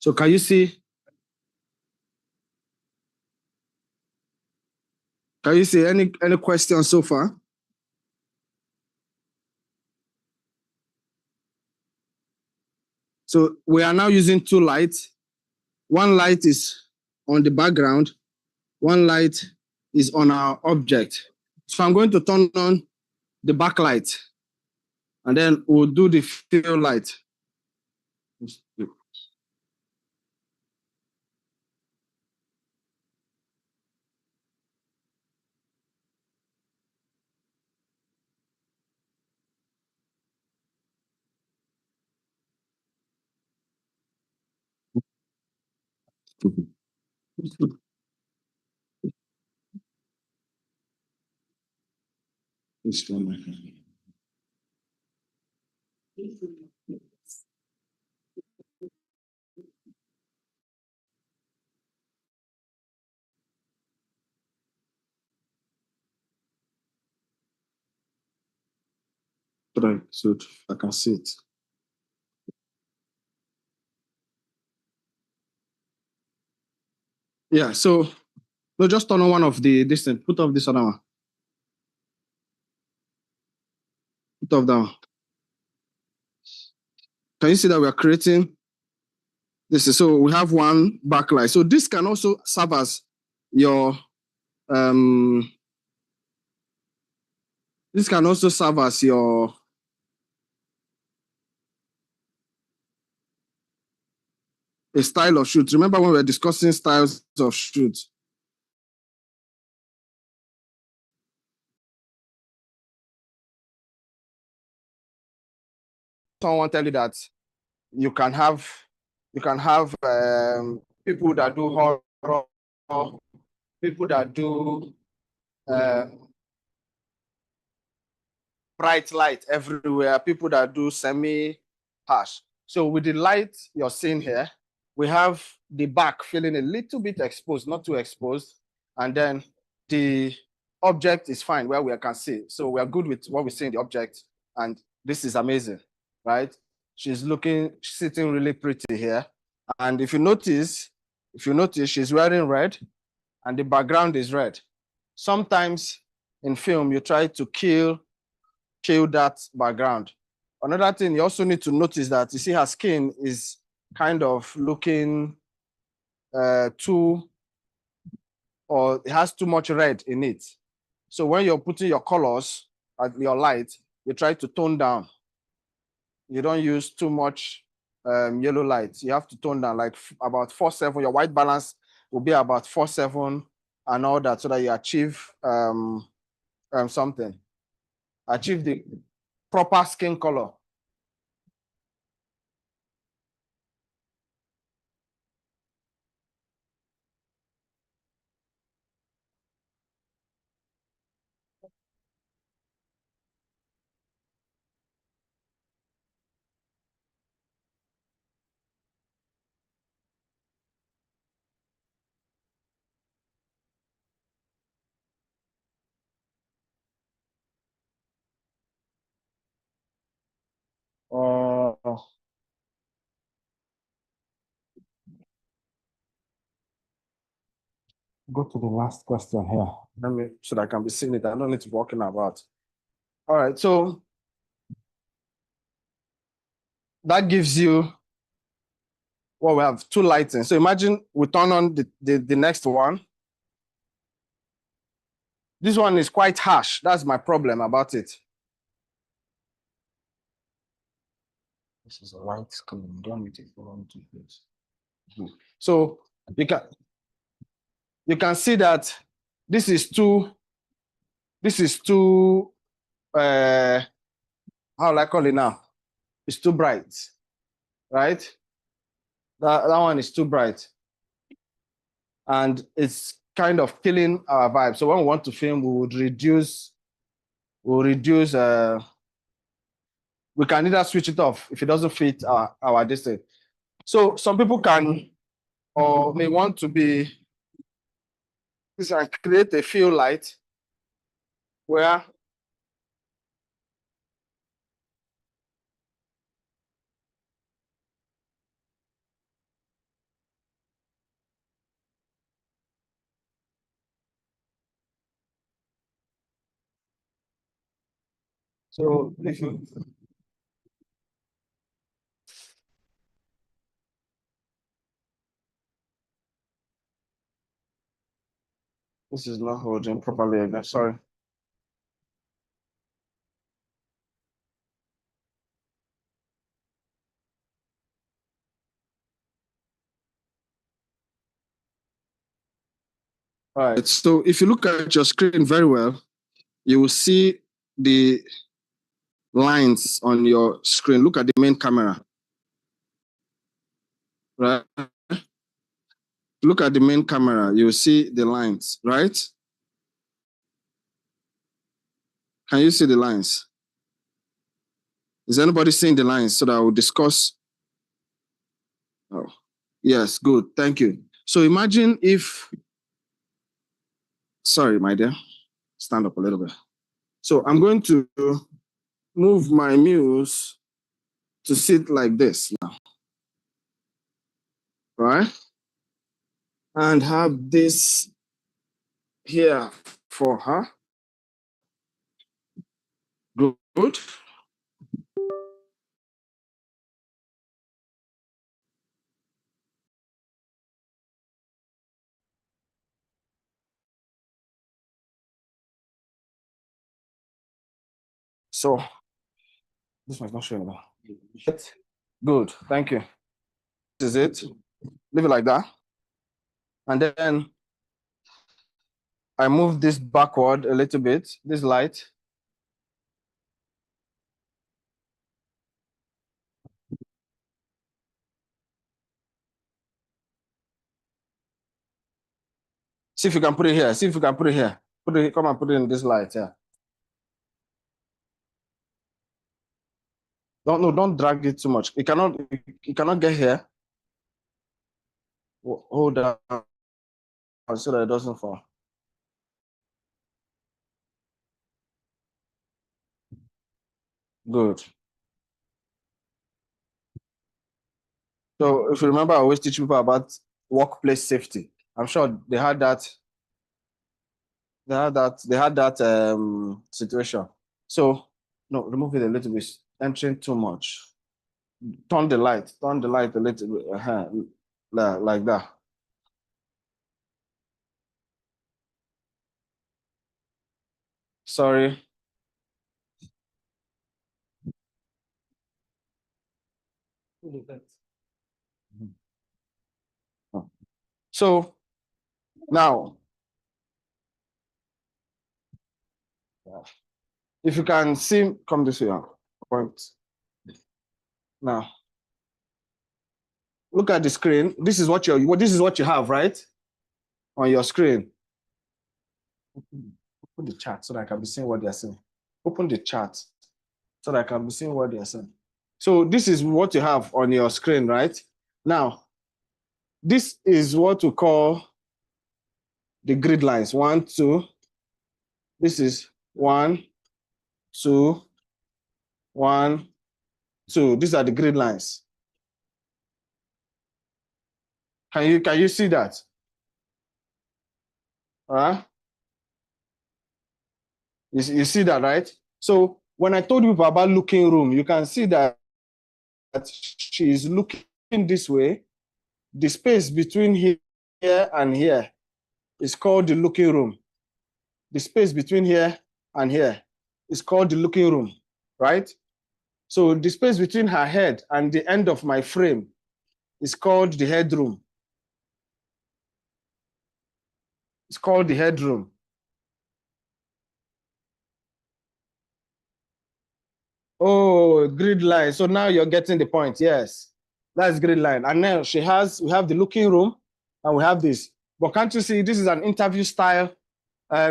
So can you see? Can you see any questions so far? So we are now using two lights. One light is on the background. One light is on our object. So I'm going to turn on the backlight, and then we'll do the fill light. Right, so I can see it. Yeah, so no, just turn on one of the distance. Put off this other one. Put off that one. Can you see that we are creating this? So we have one backlight. So this can also serve as your this can also serve as your a style of shoot. Remember when we were discussing styles of shoot? someone tell you that you can have people that do horror, people that do bright light everywhere, people that do semi-harsh. So with the light you're seeing here, we have the back feeling a little bit exposed, not too exposed, and then the object is fine where we can see. So we are good with what we see in the object, and this is amazing, right? She's sitting really pretty here. And if you notice, she's wearing red and the background is red. Sometimes in film, you try to kill that background. Another thing you also need to notice that you see her skin is kind of looking or it has too much red in it. So when you're putting your colors at your light, you try to tone down. You don't use too much yellow light. You have to tone down like about 4:7. Your white balance will be about 4:7 and all that so that you achieve something. Achieve the proper skin color. Go to the last question here. Let me, so that I can be seeing it. I don't need to be walking about. All right, so that gives you, well, we have two lighting. So imagine we turn on the next one. This one is quite harsh. That's my problem about it. This is a white screen. Don't need it for one, two, please. So you can see that this is too how will I call it now? It's too bright, right? That one is too bright. And it's kind of killing our vibe. So when we want to film, we would reduce, we can either switch it off if it doesn't fit our distance. So some people can or may want to be, this can create a fill light where so if you, this is not holding properly again, sorry. All right, so if you look at your screen very well, you will see the lines on your screen. Look at the main camera, right? Look at the main camera, you will see the lines, right? Can you see the lines? Is anybody seeing the lines so that I will discuss? Oh, yes, good, thank you. So imagine if, sorry, my dear, stand up a little bit. So I'm going to move my muse to sit like this now, right? And have this here for her. Good. So this one's not showing now. Good, thank you. This is it. Leave it like that. And then I move this backward a little bit, this light. See if you can put it here. See if you can put it here. Come and put it in this light. Yeah. Don't drag it too much. You cannot get here. Hold down so that it doesn't fall. Good. So if you remember, I always teach people about workplace safety. I'm sure they had that. They had that situation. So no, remove it a little bit. Entering too much. Turn the light a little bit. Like that. Sorry. So now, if you can see, come this way. Point. Now, look at the screen. This is what you have, right? On your screen. Open the chart so that I can be seeing what they're saying. Open the chart so that I can be seeing what they're saying. So this is what you have on your screen, right? Now, this is what we call the grid lines. 1, 2. This is 1, 2, 1, 2. These are the grid lines. Can you see that? You see that, right? So when I told you about looking room, you can see that she is looking this way. The space between here and here is called the looking room. The space between here and here is called the looking room, right? So the space between her head and the end of my frame is called the headroom. It's called the headroom. Oh, grid line. So now you're getting the point. Yes, that's grid line. And now we have the looking room and we have this. But can't you see this is an interview style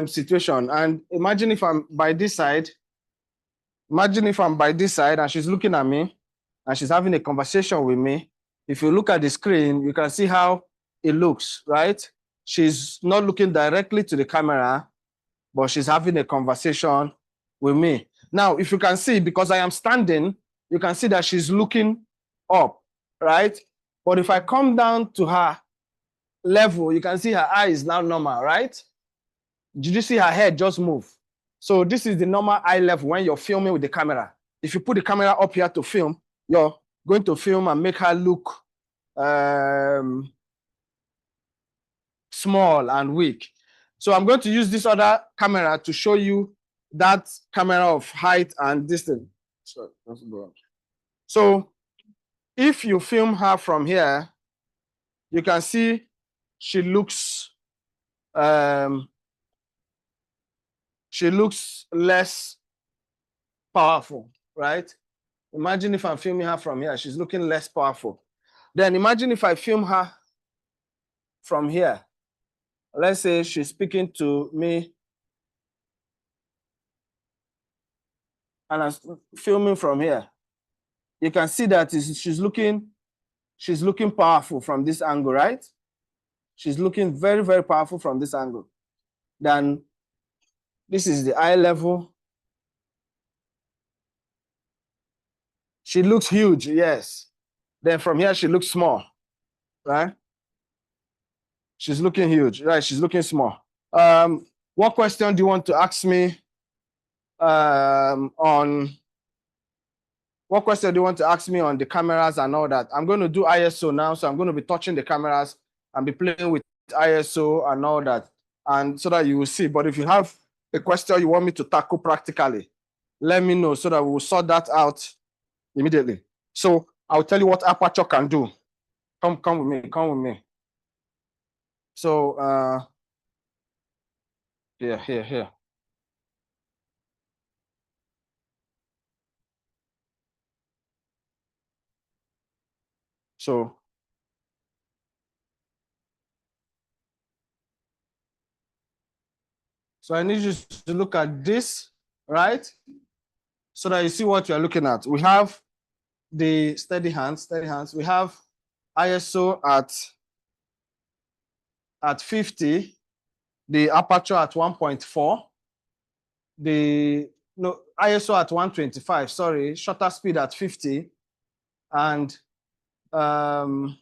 situation? And imagine if I'm by this side. Imagine if I'm by this side and she's looking at me and she's having a conversation with me. If you look at the screen, you can see how it looks, right? She's not looking directly to the camera, but she's having a conversation with me. Now, if you can see, because I am standing, you can see that she's looking up, right? But if I come down to her level, you can see her eye is now normal, right? Did you see her head just move? So this is the normal eye level when you're filming with the camera. If you put the camera up here to film, you're going to film and make her look small and weak. So I'm going to use this other camera to show you that camera of height and distance. So if you film her from here, you can see she looks less powerful, right? Imagine if I'm filming her from here, she's looking less powerful. Then imagine if I film her from here. Let's say she's speaking to me and I'm filming from here. You can see that she's looking powerful from this angle, right? She's looking very, very powerful from this angle. Then this is the eye level. She looks huge, yes. Then from here, she looks small, right? She's looking huge, right? She's looking small. What question do you want to ask me on the cameras and all that? I'm going to do ISO now, so I'm going to be touching the cameras and be playing with ISO and all that, and so that you will see. But if you have a question you want me to tackle practically, let me know so that we will sort that out immediately. So I'll tell you what aperture can do. Come with me. So here. So So I need you to look at this, right? So that you see what you're looking at. We have the steady hands. We have ISO at 50, the aperture at 1.4, ISO at 125, sorry, shutter speed at 50, and aperture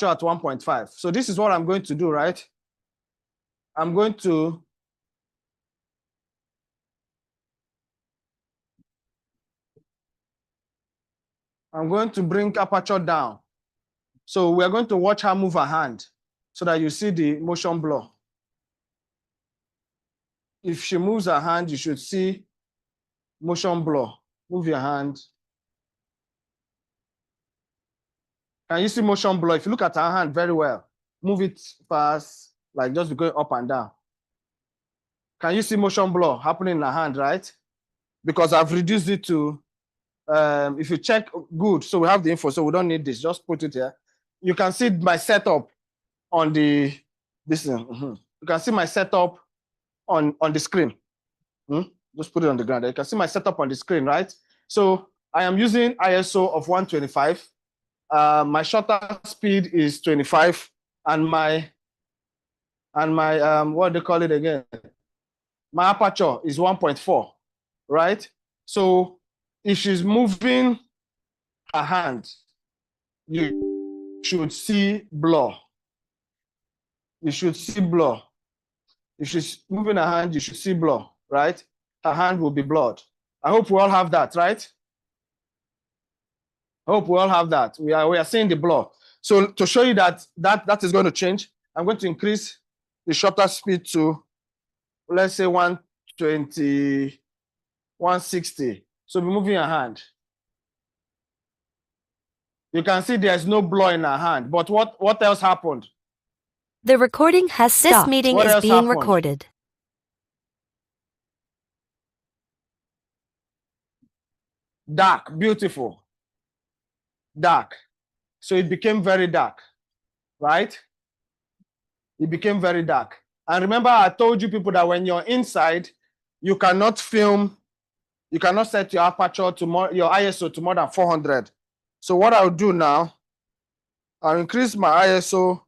at 1.5. So this is what I'm going to do, right? I'm going to bring aperture down. So we're going to watch her move her hand so that you see the motion blur. If she moves her hand, you should see motion blur. Move your hand. Can you see motion blur? If you look at her hand very well, move it fast, like just going up and down. Can you see motion blur happening in her hand, right? Because I've reduced it to, if you check, good. So we have the info, so we don't need this. Just put it here. You can see my setup on the, this thing. You can see my setup on the screen. Just put it on the ground. You can see my setup on the screen, right? So I am using ISO of 125. My shutter speed is 25, and my what do they call it again? My aperture is 1.4, right? So if she's moving her hand, you should see blur. You should see blur. If she's moving her hand, you should see blur, right? Her hand will be blurred. I hope we all have that, right? I hope we all have that. We are seeing the blur. So to show you that is going to change, I'm going to increase the shutter speed to, let's say, 120, 160. So be moving your hand. You can see there's no blur in her hand. But what else happened?
The recording has stopped. This meeting
What
is
else
being
happened?
recorded.
Dark, beautiful. Dark. So it became very dark, right? It became very dark. And remember, I told you people that when you're inside, you cannot film, you cannot set your aperture to your ISO to more than 400. So what I'll do now, I'll increase my ISO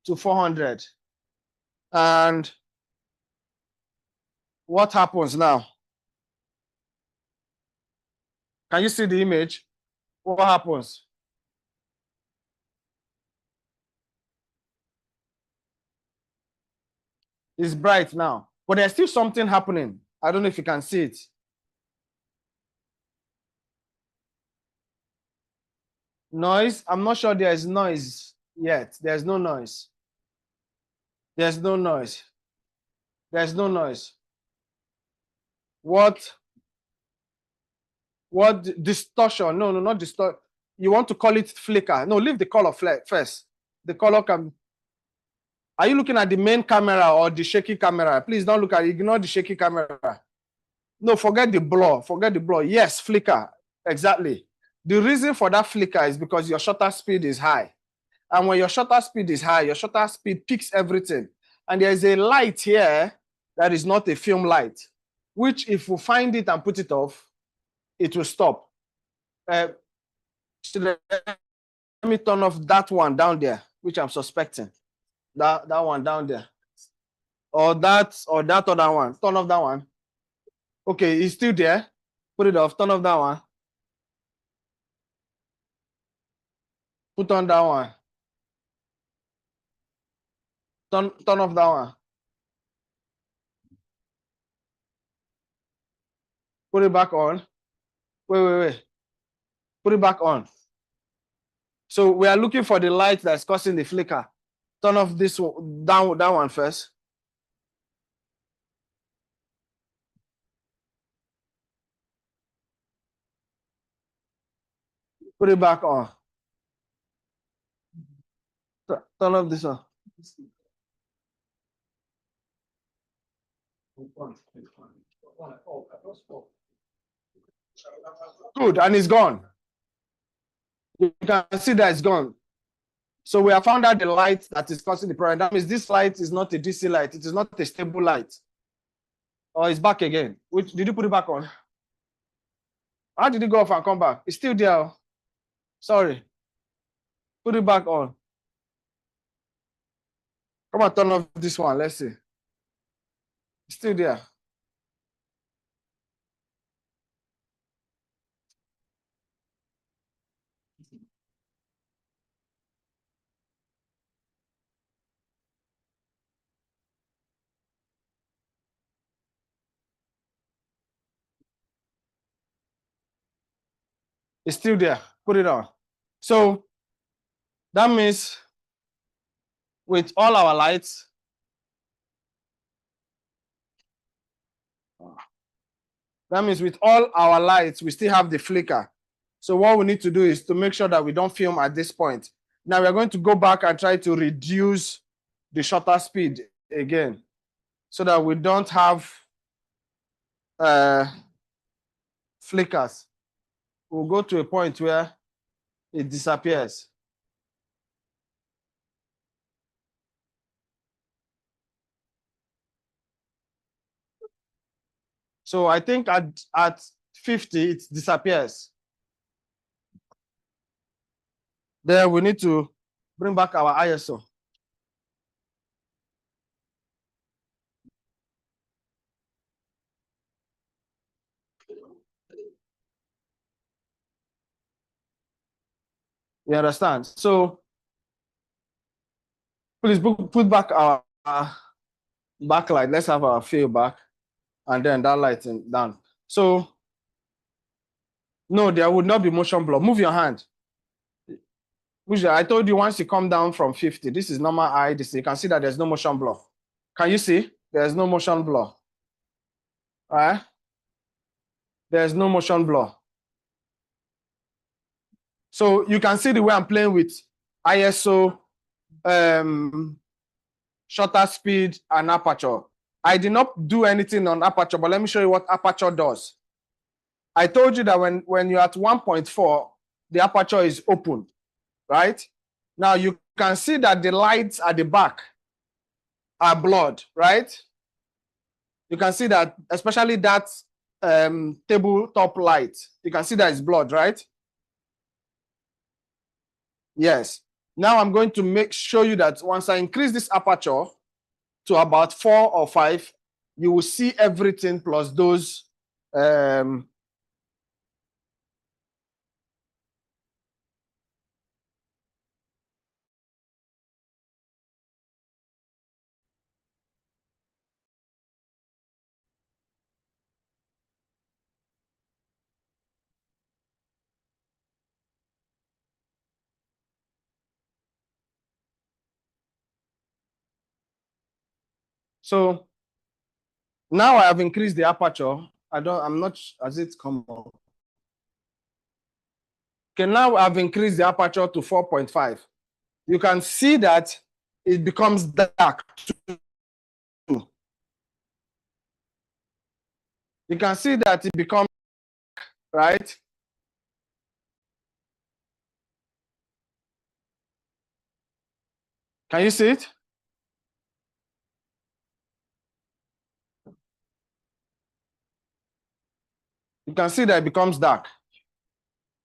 to 400. And what happens now? Can you see the image? What happens? It's bright now, but there's still something happening. I don't know if you can see it. Noise? I'm not sure there is noise yet. There's no noise. There's no noise. There's no noise. What distortion? No, not distortion. You want to call it flicker. No, leave the color first. The color can. Are you looking at the main camera or the shaky camera? Please don't look at it. Ignore the shaky camera. No, forget the blur. Forget the blur. Yes, flicker. Exactly. The reason for that flicker is because your shutter speed is high. And when your shutter speed is high, your shutter speed picks everything. And there's a light here that is not a film light, which if we find it and put it off, it will stop. Let me turn off that one down there, which I'm suspecting. That one down there. Or that other one. Turn off that one. Okay, it's still there. Put it off. Turn off that one. Put on that one. Turn off that one. Put it back on. Wait. Put it back on. So we are looking for the light that's causing the flicker. Turn off this one, that one first. Put it back on. Turn off this one. Good, and it's gone. You can see that it's gone. So we have found out the light that is causing the problem. That means this light is not a DC light. It is not a stable light. Or it's back again. Which did you put it back on? How did it go off and come back? It's still there. Sorry. Put it back on. Come on, turn off this one. Let's see. It's still there. It's still there. Put it on. So that means with all our lights, we still have the flicker. So what we need to do is to make sure that we don't film at this point. Now we're going to go back and try to reduce the shutter speed again so that we don't have flickers. We'll go to a point where it disappears. So I think at 50, it disappears. Then we need to bring back our ISO. You understand? So please put back our backlight. Let's have our fill back. And then that lighting down. So no, there would not be motion blur. Move your hand. I told you once you come down from 50, this is normal eye. You can see that there's no motion blur. Can you see? There's no motion blur. All right? There's no motion blur. So you can see the way I'm playing with ISO, shutter speed, and aperture. I did not do anything on aperture, but let me show you what aperture does. I told you that when you're at 1.4, the aperture is open, right? Now you can see that the lights at the back are blurred, right? You can see that, especially that tabletop light. You can see that it's blurred, right? Yes. Now I'm going to show you that once I increase this aperture to about 4 or 5, you will see everything plus those so now I have increased the aperture. I'm not, as it come up. Okay, now I've increased the aperture to 4.5. You can see that it becomes dark too. You can see that it becomes dark, right? Can you see it? You can see that it becomes dark.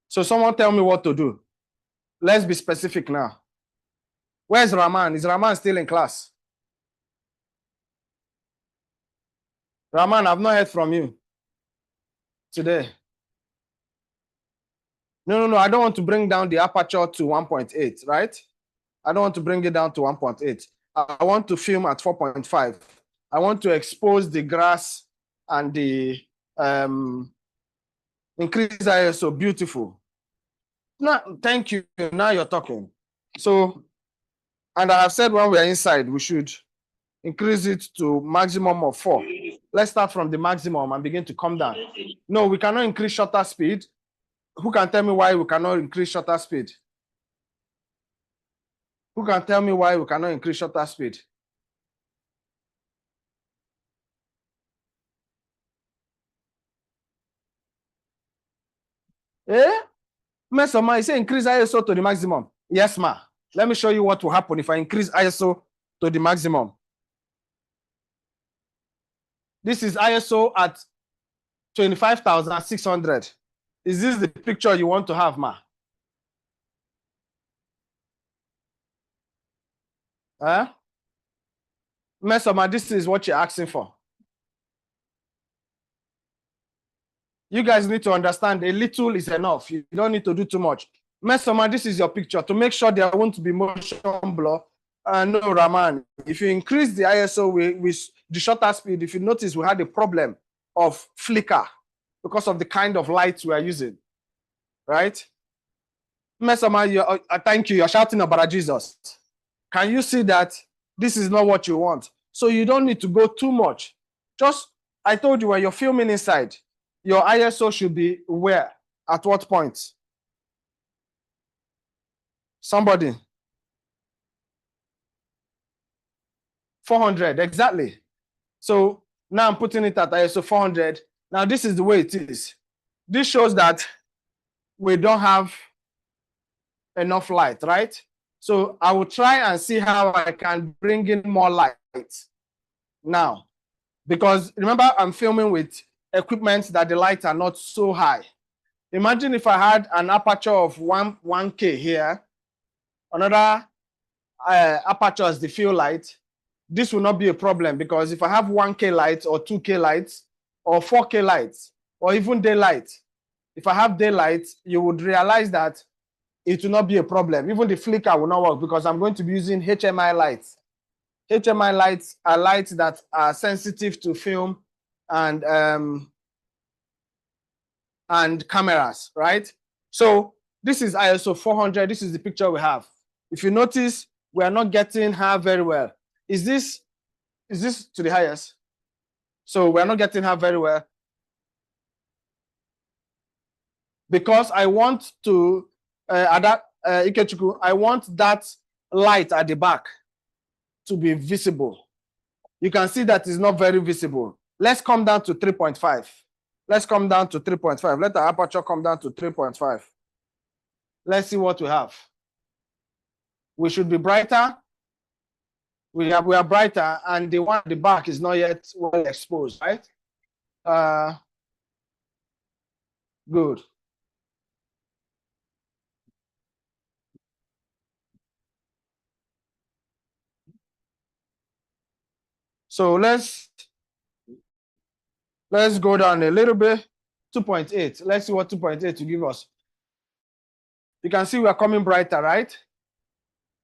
So someone tell me what to do. Let's be specific now. Where's Rahman? Is Rahman still in class? Rahman, I've not heard from you today. No. I don't want to bring down the aperture to 1.8, right? I don't want to bring it down to 1.8. I want to film at 4.5. I want to expose the grass and the increase ISO. Beautiful. Now, thank you. Now you're talking. So, and I have said when we're inside, we should increase it to maximum of 4. Let's start from the maximum and begin to come down. No, we cannot increase shutter speed. Who can tell me why we cannot increase shutter speed? Who can tell me why we cannot increase shutter speed? Eh? Mesoma, you say increase ISO to the maximum. Yes, ma. Let me show you what will happen if I increase ISO to the maximum. This is ISO at 25,600. Is this the picture you want to have, ma? Huh? Mesoma, this is what you're asking for. You guys need to understand a little is enough. You don't need to do too much. Mesoma, this is your picture to make sure there won't be motion blur. No, Raman, if you increase the ISO with the shutter speed, if you notice, we had a problem of flicker because of the kind of lights we are using, right? Mesoma, thank you. You're shouting about Jesus. Can you see that this is not what you want? So you don't need to go too much. Just, I told you when you're filming inside, your ISO should be where? At what point? Somebody. 400, exactly. So now I'm putting it at ISO 400. Now this is the way it is. This shows that we don't have enough light, right? So I will try and see how I can bring in more light now. Because remember, I'm filming with equipment that the lights are not so high. Imagine if I had an aperture of 1K here, another aperture as the field light, this will not be a problem because if I have 1K lights or 2K lights or 4K lights or even daylight, if I have daylight, you would realize that it will not be a problem. Even the flicker will not work because I'm going to be using HMI lights. HMI lights are lights that are sensitive to film and cameras, right? So this is ISO 400. This is the picture we have. If you notice, we are not getting her very well. Is this to the highest? So we're not getting her very well because I want to Ikechukwu, I want that light at the back to be visible. You can see that it's not very visible. Let's come down to 3.5. Let's come down to 3.5. Let the aperture come down to 3.5. Let's see what we have. We should be brighter. We are brighter, and the one at the back is not yet well exposed, right? Good. So let's go down a little bit. 2.8. Let's see what 2.8 will give us. You can see we are coming brighter, right?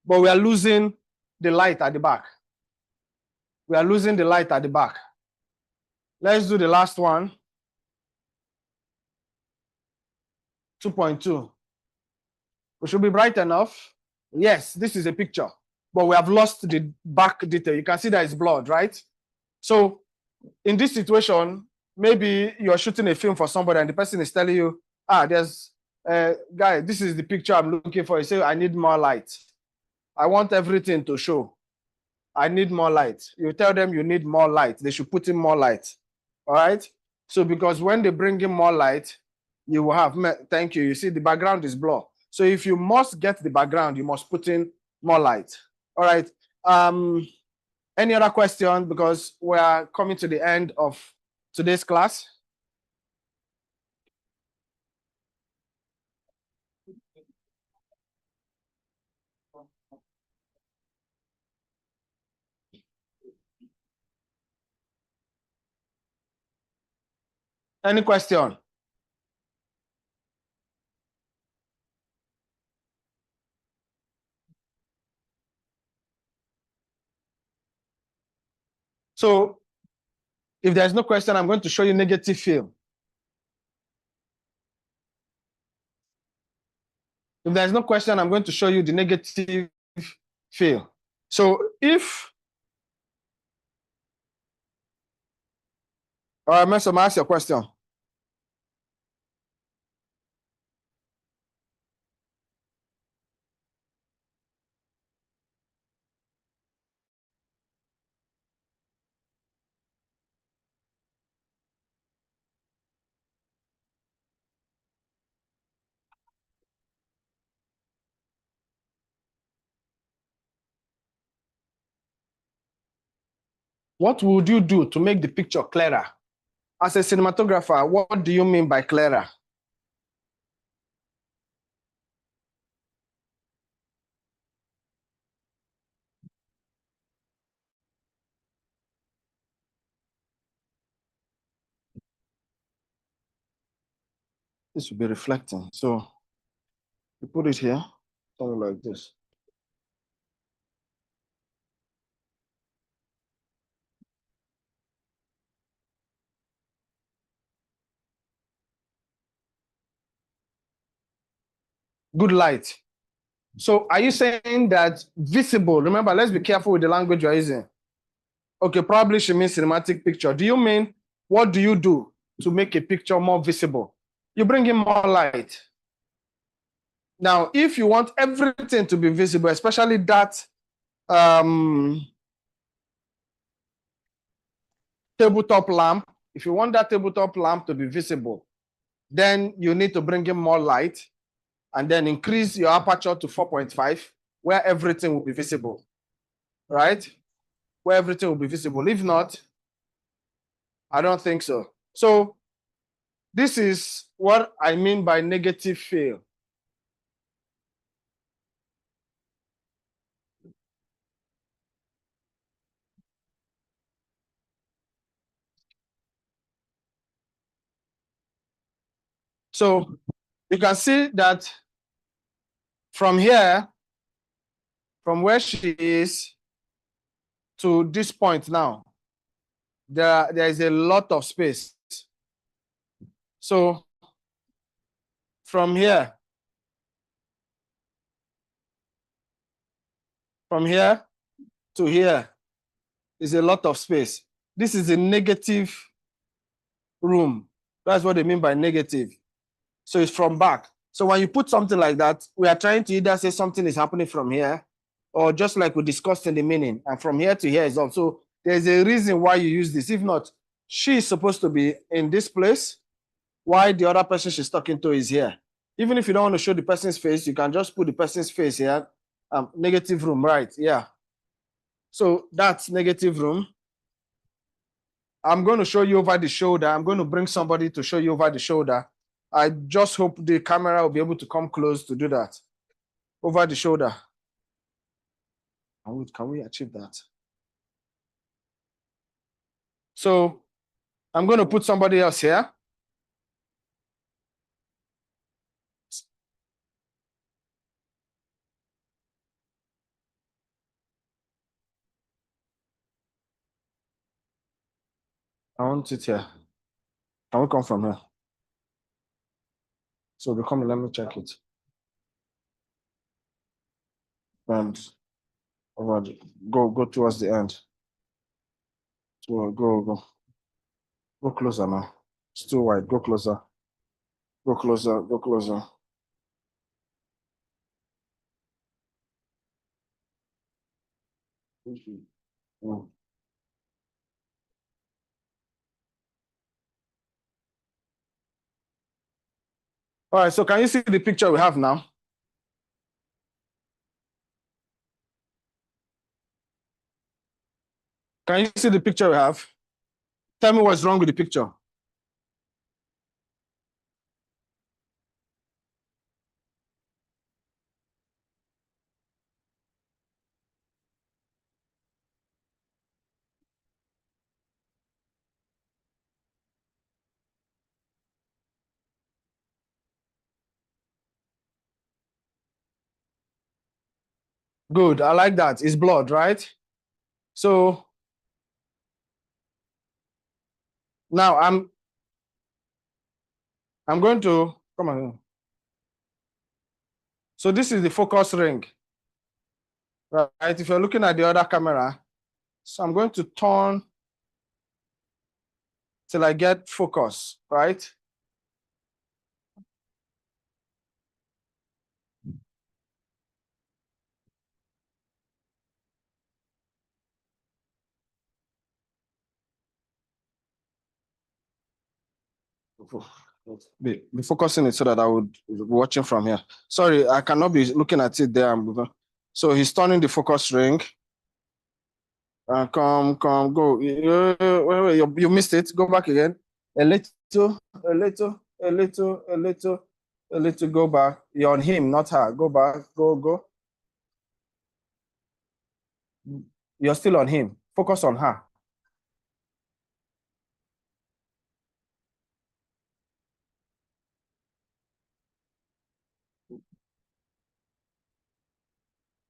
But we are losing the light at the back. We are losing the light at the back. Let's do the last one. 2.2. We should be bright enough. Yes, this is a picture, but we have lost the back detail. You can see that it's blurred, right? So in this situation, maybe you're shooting a film for somebody and the person is telling you, there's guy, this is the picture I'm looking for. You say, I need more light. I want everything to show. I need more light. You tell them you need more light. They should put in more light. All right. So because when they bring in more light, you will have, thank you. You see the background is blur. So if you must get the background, you must put in more light. All right. Any other question? Because we are coming to the end of today's class. Any question? So if there's no question, I'm going to show you negative film. If there's no question, I'm going to show you the negative film. So if all right, Messom, ask your question. What would you do to make the picture clearer? As a cinematographer, what do you mean by clearer? This will be reflecting. So you put it here, something like this. Good light. So are you saying that visible? Remember, let's be careful with the language you're using. Okay, probably she means cinematic picture. Do you mean, what do you do to make a picture more visible? You bring in more light. Now, if you want everything to be visible, especially that tabletop lamp, if you want that tabletop lamp to be visible, then you need to bring in more light and then increase your aperture to 4.5, where everything will be visible, right? Where everything will be visible. If not, I don't think so. So this is what I mean by negative fill. So you can see that from here, from where she is to this point now, there is a lot of space. So from here to here is a lot of space. This is a negative room. That's what they mean by negative. So it's from back. So when you put something like that, we are trying to either say something is happening from here, or just like we discussed in the meaning, and from here to here is up. So there's a reason why you use this. If not, she is supposed to be in this place, while the other person she's talking to is here. Even if you don't want to show the person's face, you can just put the person's face here. Negative room, right? Yeah. So that's negative room. I'm going to show you over the shoulder. I'm going to bring somebody to show you over the shoulder. I just hope the camera will be able to come close to do that. Over the shoulder. Can we achieve that? So I'm going to put somebody else here. I want it here. Can we come from here? So we come, let me check it. And over the, go towards the end. So go closer now. It's too wide. Go closer. Go closer. Go closer. Mm. All right, so can you see the picture we have now? Can you see the picture we have? Tell me what's wrong with the picture. Good, I like that. It's blood, right? So now I'm going to, come on. So this is the focus ring, right? If you're looking at the other camera, so I'm going to turn till I get focus, right? Be focusing it so that I would be watching from here. Sorry, I cannot be looking at it there. So he's turning the focus ring, Come, go. Wait, you missed it. Go back again. A little, a little, a little, a little, a little. Go back. You're on him, not her. Go back. Go. You're still on him. Focus on her.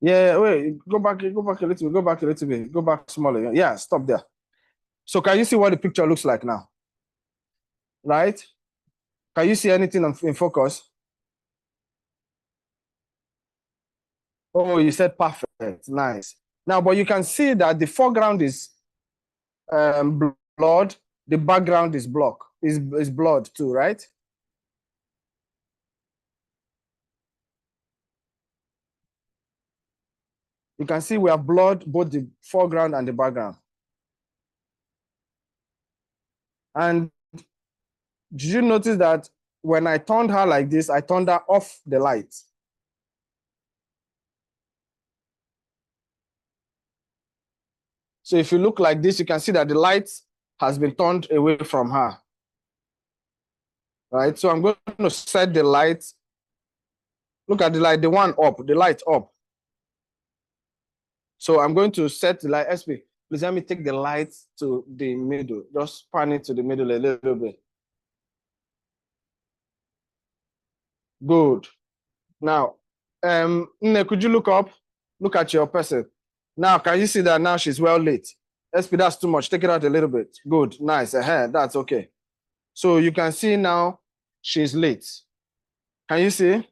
Yeah, wait. Go back a little bit. Go back a little bit. Go back smaller. Yeah, stop there. So can you see what the picture looks like now? Right? Can you see anything in focus? Oh, you said perfect. Nice. Now, but you can see that the foreground is blood. The background is is blood too, right? You can see we have blood both the foreground and the background. And did you notice that when I turned her like this, I turned her off the light? So if you look like this, you can see that the light has been turned away from her. Right? So I'm going to set the light. Look at the light, the one up, the light up. So I'm going to set the light. SP, please let me take the light to the middle. Just pan it to the middle a little bit. Good. Now, Nne, could you look up? Look at your person. Now, can you see that now she's well lit? SP, that's too much. Take it out a little bit. Good, nice. That's okay. So you can see now she's lit. Can you see?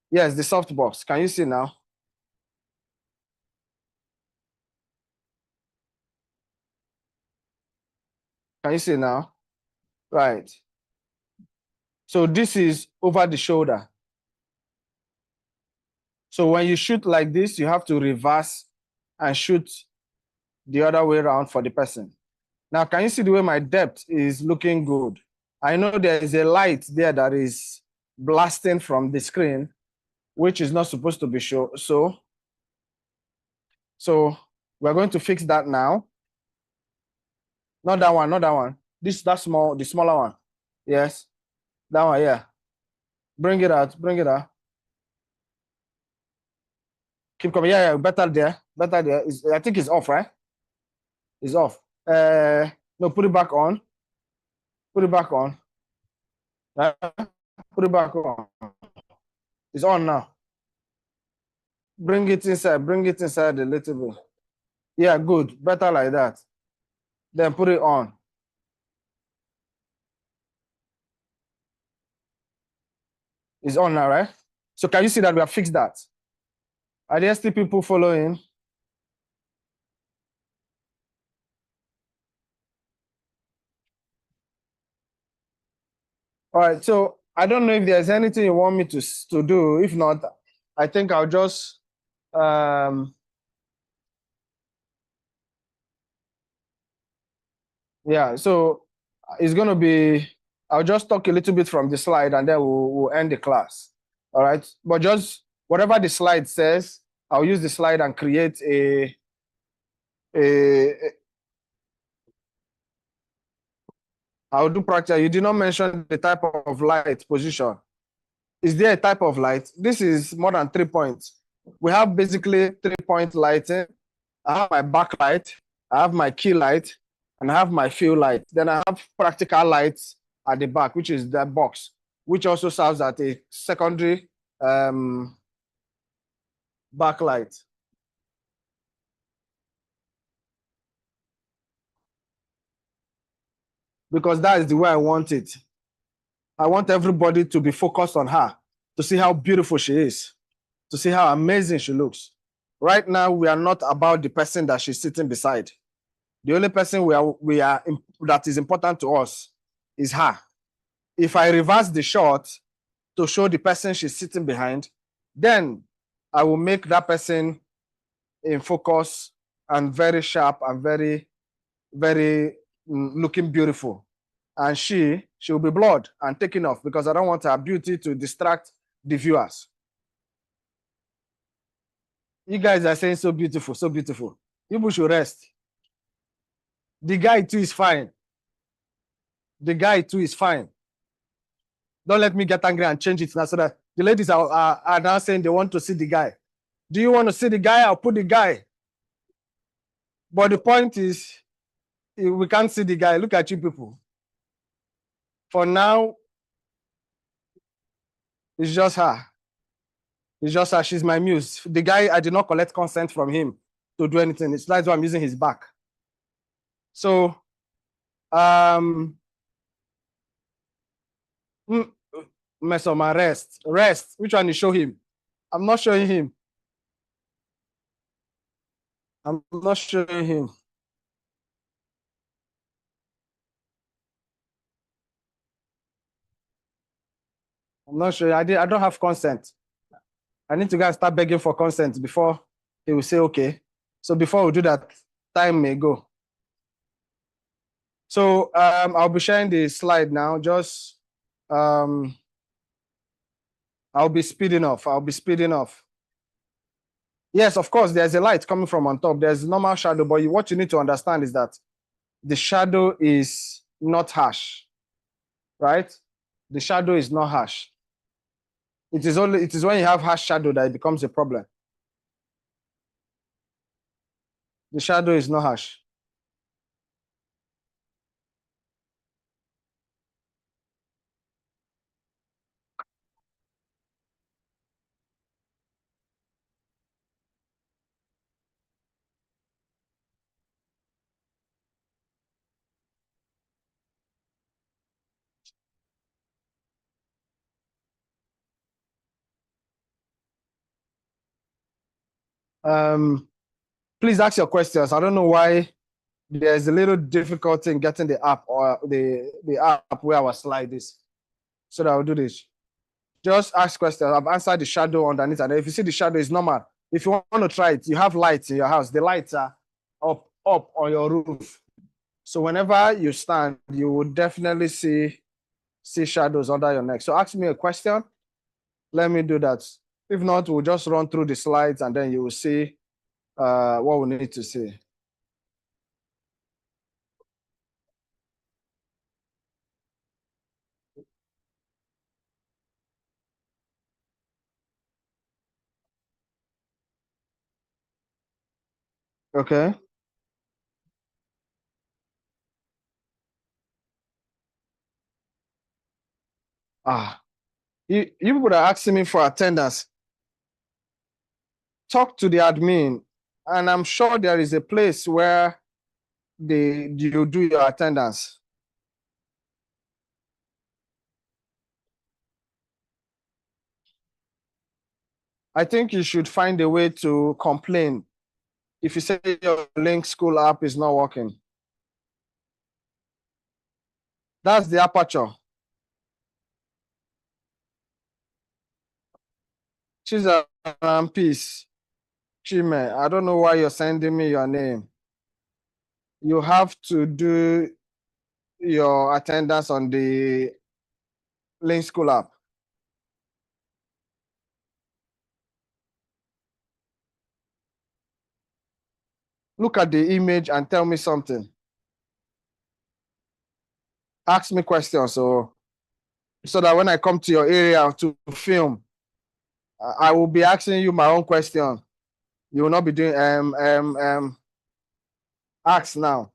Yes, the softbox. Can you see now? Can you see now? Right. So this is over the shoulder. So when you shoot like this, you have to reverse and shoot the other way around for the person. Now, can you see the way my depth is looking good? I know there is a light there that is blasting from the screen, which is not supposed to be shown. So we're going to fix that now. Not that one, not that one. That small, the smaller one. Yes, that one, yeah. Bring it out, bring it out. Keep coming, yeah, better there, better there. I think it's off, right? It's off. No, put it back on. Put it back on. Put it back on. It's on now. Bring it inside a little bit. Yeah, good, better like that. Then put it on. It's on now, right? So can you see that we have fixed that? Are there still people following? All right, so I don't know if there's anything you want me to do. If not, I think I'll just yeah, so it's going to be, I'll just talk a little bit from the slide and then we'll end the class. All right, but just whatever the slide says, I'll use the slide and create I'll do practice. You did not mention the type of light position. Is there a type of light? This is more than 3 points. We have basically 3-point lighting. I have my backlight, I have my key light, and I have my fill light. Then I have practical lights at the back, which is that box, which also serves as a secondary backlight. Because that is the way I want it. I want everybody to be focused on her, to see how beautiful she is, to see how amazing she looks. Right now, we are not about the person that she's sitting beside. The only person that is important to us is her. If I reverse the shot to show the person she's sitting behind, then I will make that person in focus and very sharp and very, very looking beautiful. And she will be blurred and taken off because I don't want her beauty to distract the viewers. You guys are saying so beautiful, so beautiful. You should rest. The guy too is fine. The guy too is fine. Don't let me get angry and change it now so that the ladies are now saying they want to see the guy. Do you want to see the guy? I'll put the guy. But the point is, we can't see the guy. Look at you people. For now, it's just her. It's just her. She's my muse. The guy, I did not collect consent from him to do anything. It's that's why I'm using his back. So, Mesoma, rest. Which one you show him? I'm not showing him. I'm not showing him. I'm not sure. I don't have consent. I need to go and start begging for consent before he will say okay. So before we do that, time may go. So I'll be sharing the slide now. Just I'll be speeding off. Yes, of course, there's a light coming from on top. There's normal shadow, but what you need to understand is that the shadow is not harsh, right? The shadow is not harsh. It is when you have harsh shadow that it becomes a problem. The shadow is not harsh. Please ask your questions. I don't know why there's a little difficulty in getting the app or the app where our slide is. So that I'll do this. Just ask questions. I've answered the shadow underneath, and if you see the shadow is normal. If you want to try it, you have lights in your house. The lights are up on your roof. So whenever you stand, you will definitely see shadows under your neck. So ask me a question. Let me do that. If not, we'll just run through the slides and then you will see what we need to see. Okay. You people are asking me for attendance. Talk to the admin, and I'm sure there is a place where you do your attendance. I think you should find a way to complain if you say your link school app is not working. That's the aperture. She's a peace. Chime, I don't know why you're sending me your name. You have to do your attendance on the link school app. Look at the image and tell me something. Ask me questions so that when I come to your area to film, I will be asking you my own question. You will not be doing ask now.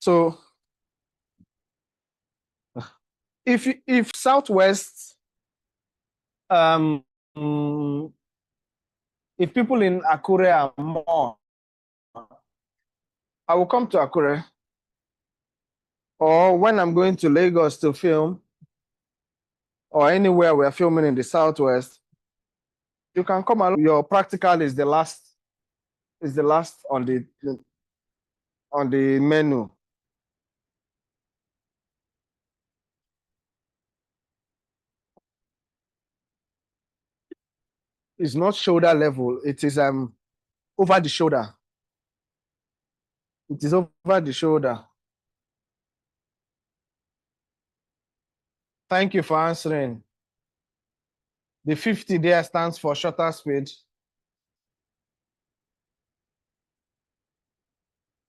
So if Southwest, if people in Akure are more, I will come to Akure. Or when I'm going to Lagos to film, or anywhere we're filming in the Southwest, you can come along. Your practical is the last on the menu. It's not shoulder level. It is over the shoulder. It is over the shoulder. Thank you for answering. The 50 there stands for shutter speed.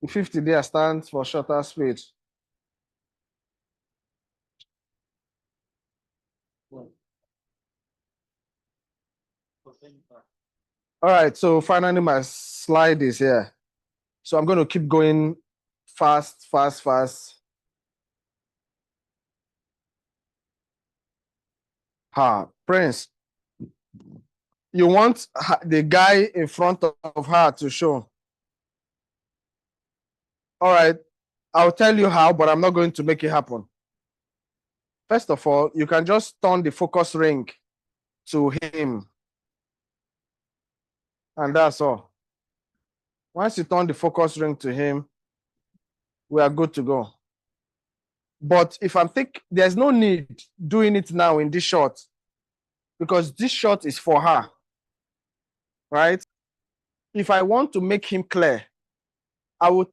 The 50 there stands for shutter speed. All right, so finally my slide is here. So I'm going to keep going fast. Prince, you want the guy in front of her to show. All right, I'll tell you how, but I'm not going to make it happen. First of all, you can just turn the focus ring to him. And that's all. Once you turn the focus ring to him, we are good to go. But if I'm thinking, there's no need doing it now in this shot, because this shot is for her, right? If I want to make him clear, I would.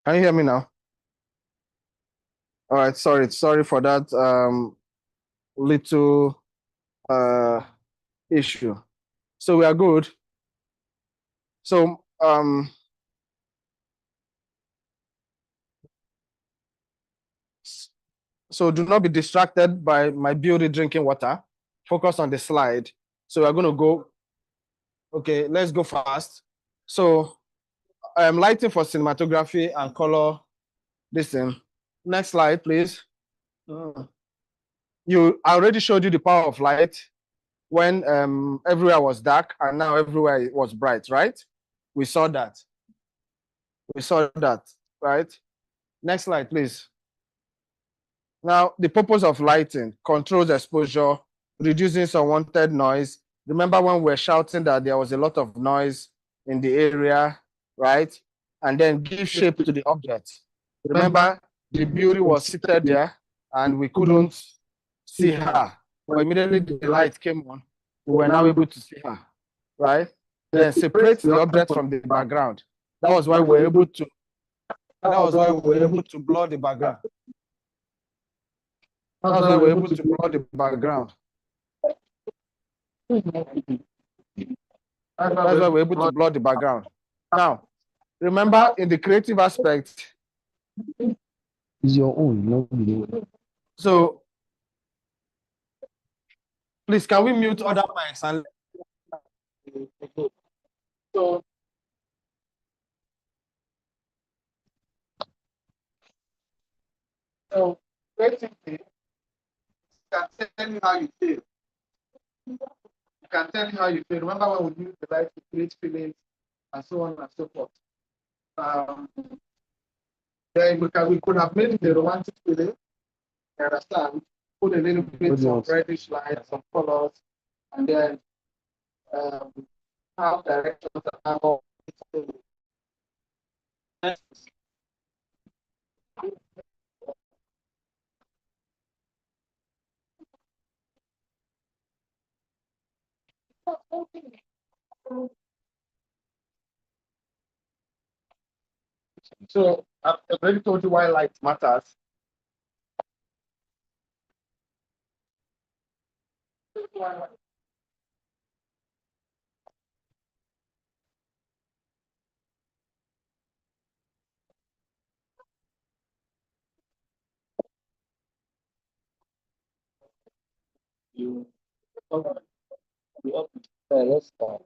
Can you hear me now? All right, sorry for that little issue. So we are good. So so do not be distracted by my beauty drinking water. Focus on the slide. So we're going to go. Okay, let's go fast. So I am lighting for cinematography and color. Listen. Next slide, please. I already showed you the power of light when everywhere was dark and now everywhere was bright, right? We saw that. Right? Next slide, please. Now, the purpose of lighting: controls exposure, reducing unwanted noise. Remember when we were shouting that there was a lot of noise in the area, right? And then give shape to the object. Remember, the beauty was seated there and we couldn't see her. But immediately the light came on, we were now able to see her, right? Then separate the object from the background. That was why we were able to And that was why we were able to blur the background. That's why we were able to blur the background. That's why we're able to blur the background. Now, remember in the creative aspect,
Is your own, not the
so please can we mute other mics and so basically can tell you how you feel. You can tell you how you feel. Remember when we use the light to create feelings and so on and so forth. Then we could have made the romantic feeling, you understand? Put a little bit of reddish light, some colors, and then have directions and have all. So I've already told you why light matters.
let's start.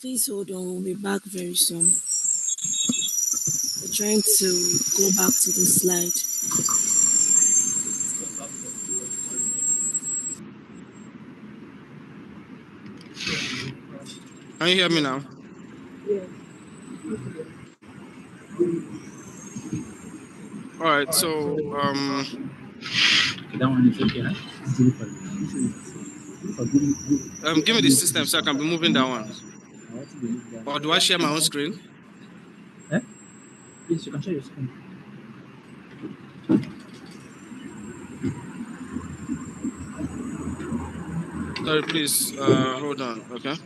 Please hold on, we'll be back very soon. We're trying to go back to the slide.
Can you hear me now?
Yeah.
All right. So
That one is okay, right?
give me the system so I can be moving that one. Or do I share my own screen?
Please, you can share your screen.
Sorry, please. Hold on. Okay.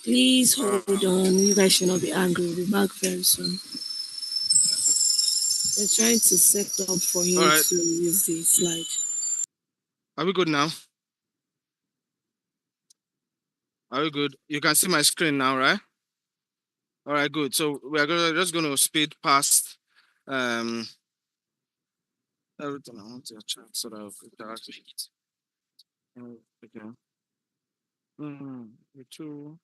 Please hold on. You guys should not be angry. We'll be back very soon. We're trying to set up for him
All right.
to use the slide.
Are we good now? Are we good? You can see my screen now, right? All right, good. So just going to speed past everything I want to chat so that I'll interact with it. Okay. Two.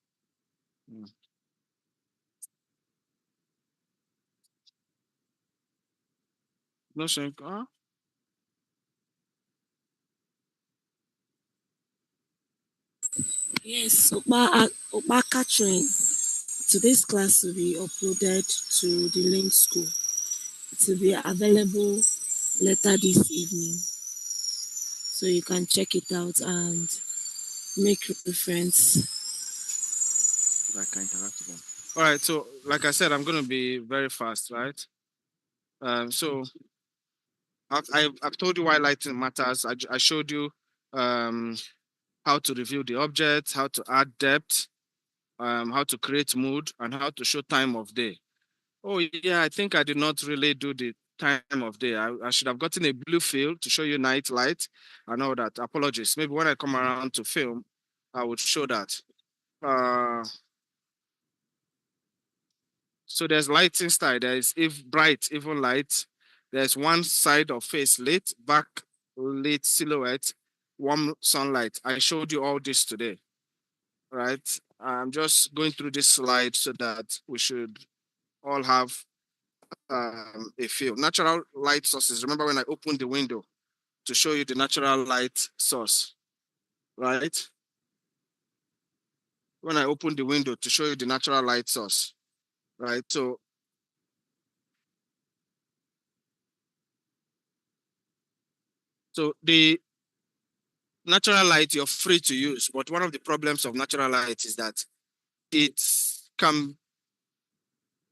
No showing.
Yes, Opa Catherine. Today's class will be uploaded to the link school. It will be available later this evening. So you can check it out and make reference.
I can interact with them. All right. So, like I said, I'm going to be very fast, right? So I've told you why lighting matters. I showed you how to review the object, how to add depth, how to create mood, and how to show time of day. Oh yeah, I think I did not really do the time of day. I should have gotten a blue field to show you night light and all that. Apologies. Maybe when I come around to film, I would show that. So there's lighting style. There is if bright, even light. There's one side of face lit, back lit silhouette, warm sunlight. I showed you all this today, right? I'm just going through this slide so that we should all have a feel. Natural light sources. Remember when I opened the window to show you the natural light source, right? When I opened the window to show you the natural light source, right? So the natural light you're free to use, but one of the problems of natural light is that it can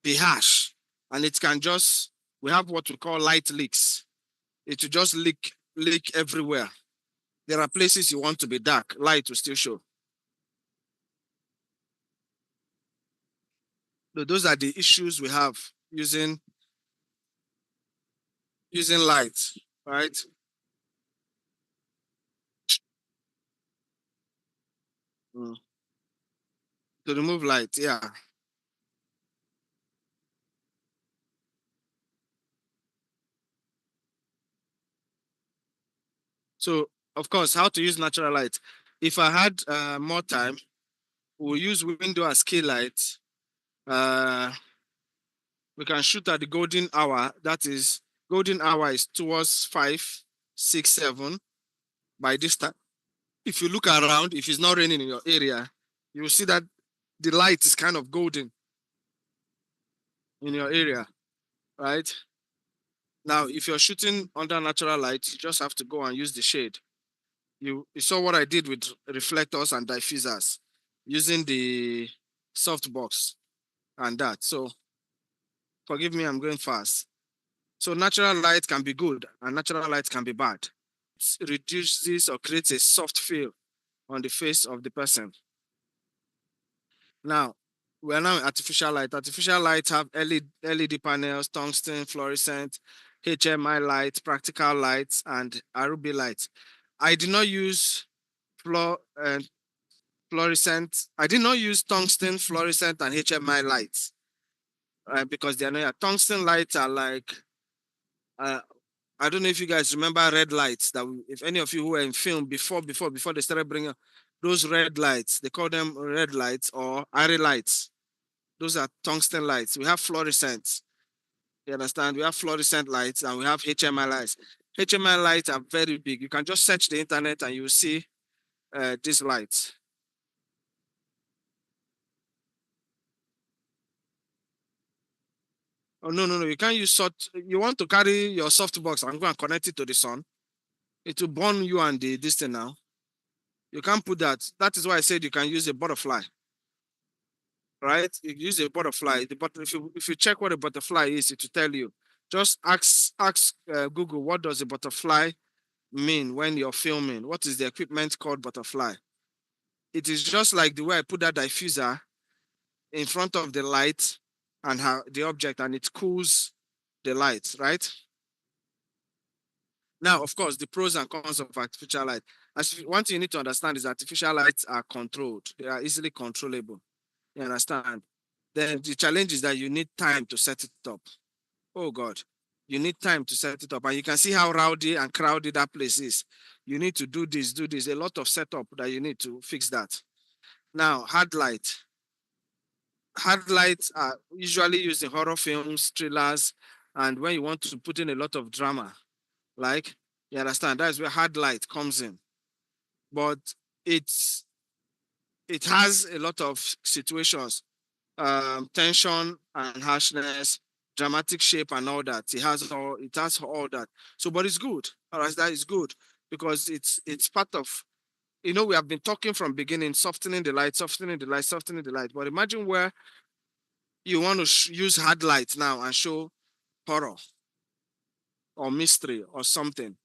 be harsh and it can just, we have what we call light leaks. It will just leak everywhere. There are places you want to be dark, light will still show. So those are the issues we have using light, right? Mm. To remove light, yeah. So, of course, how to use natural light. If I had more time, we'll use window as key light. We can shoot at the golden hour. That is, golden hour is towards 5, 6, 7 by this time. If you look around, if it's not raining in your area, you will see that the light is kind of golden in your area, right? Now, if you're shooting under natural light, you just have to go and use the shade. You saw what I did with reflectors and diffusers using the softbox and that. So forgive me, I'm going fast. So natural light can be good and natural light can be bad. It reduces or creates a soft feel on the face of the person. Now, we're now in artificial light. Artificial light have LED panels, tungsten, fluorescent, HMI light, practical lights, and RGB lights. I did not use fluorescent. I did not use tungsten, fluorescent, and HMI lights because they're not. Tungsten lights are like, I don't know if you guys remember red lights that if any of you who were in film before they started bringing those red lights, they call them red lights or RE lights. Those are tungsten lights. We have fluorescent. You understand? We have fluorescent lights and we have HMI lights. HMI lights are very big. You can just search the internet and you will see these lights. Oh, no. You can't use soft. You want to carry your softbox and go and connect it to the sun. It will burn you and this thing now. You can't put that. That is why I said you can use a butterfly. Right? You use a butterfly. If you check what a butterfly is, it will tell you. Just ask Google, what does a butterfly mean when you're filming? What is the equipment called butterfly? It is just like the way I put that diffuser in front of the light and the object, and it cools the light, right? Now, of course, the pros and cons of artificial light. One thing you need to understand is artificial lights are controlled. They are easily controllable. You understand? Then the challenge is that you need time to set it up. Oh God, you need time to set it up. And you can see how rowdy and crowded that place is. You need to do this. A lot of setup that you need to fix that. Now, hard light. Hard lights are usually used in horror films, thrillers, And when you want to put in a lot of drama, like, you understand, that's where hard light comes in. But it has a lot of situations, tension and harshness, dramatic shape and all that. It has all that. So, but it's good. All right, that is good because it's part of, we have been talking from beginning, softening the light, softening the light, softening the light. But imagine where you want to use hard light now and show horror or mystery or something,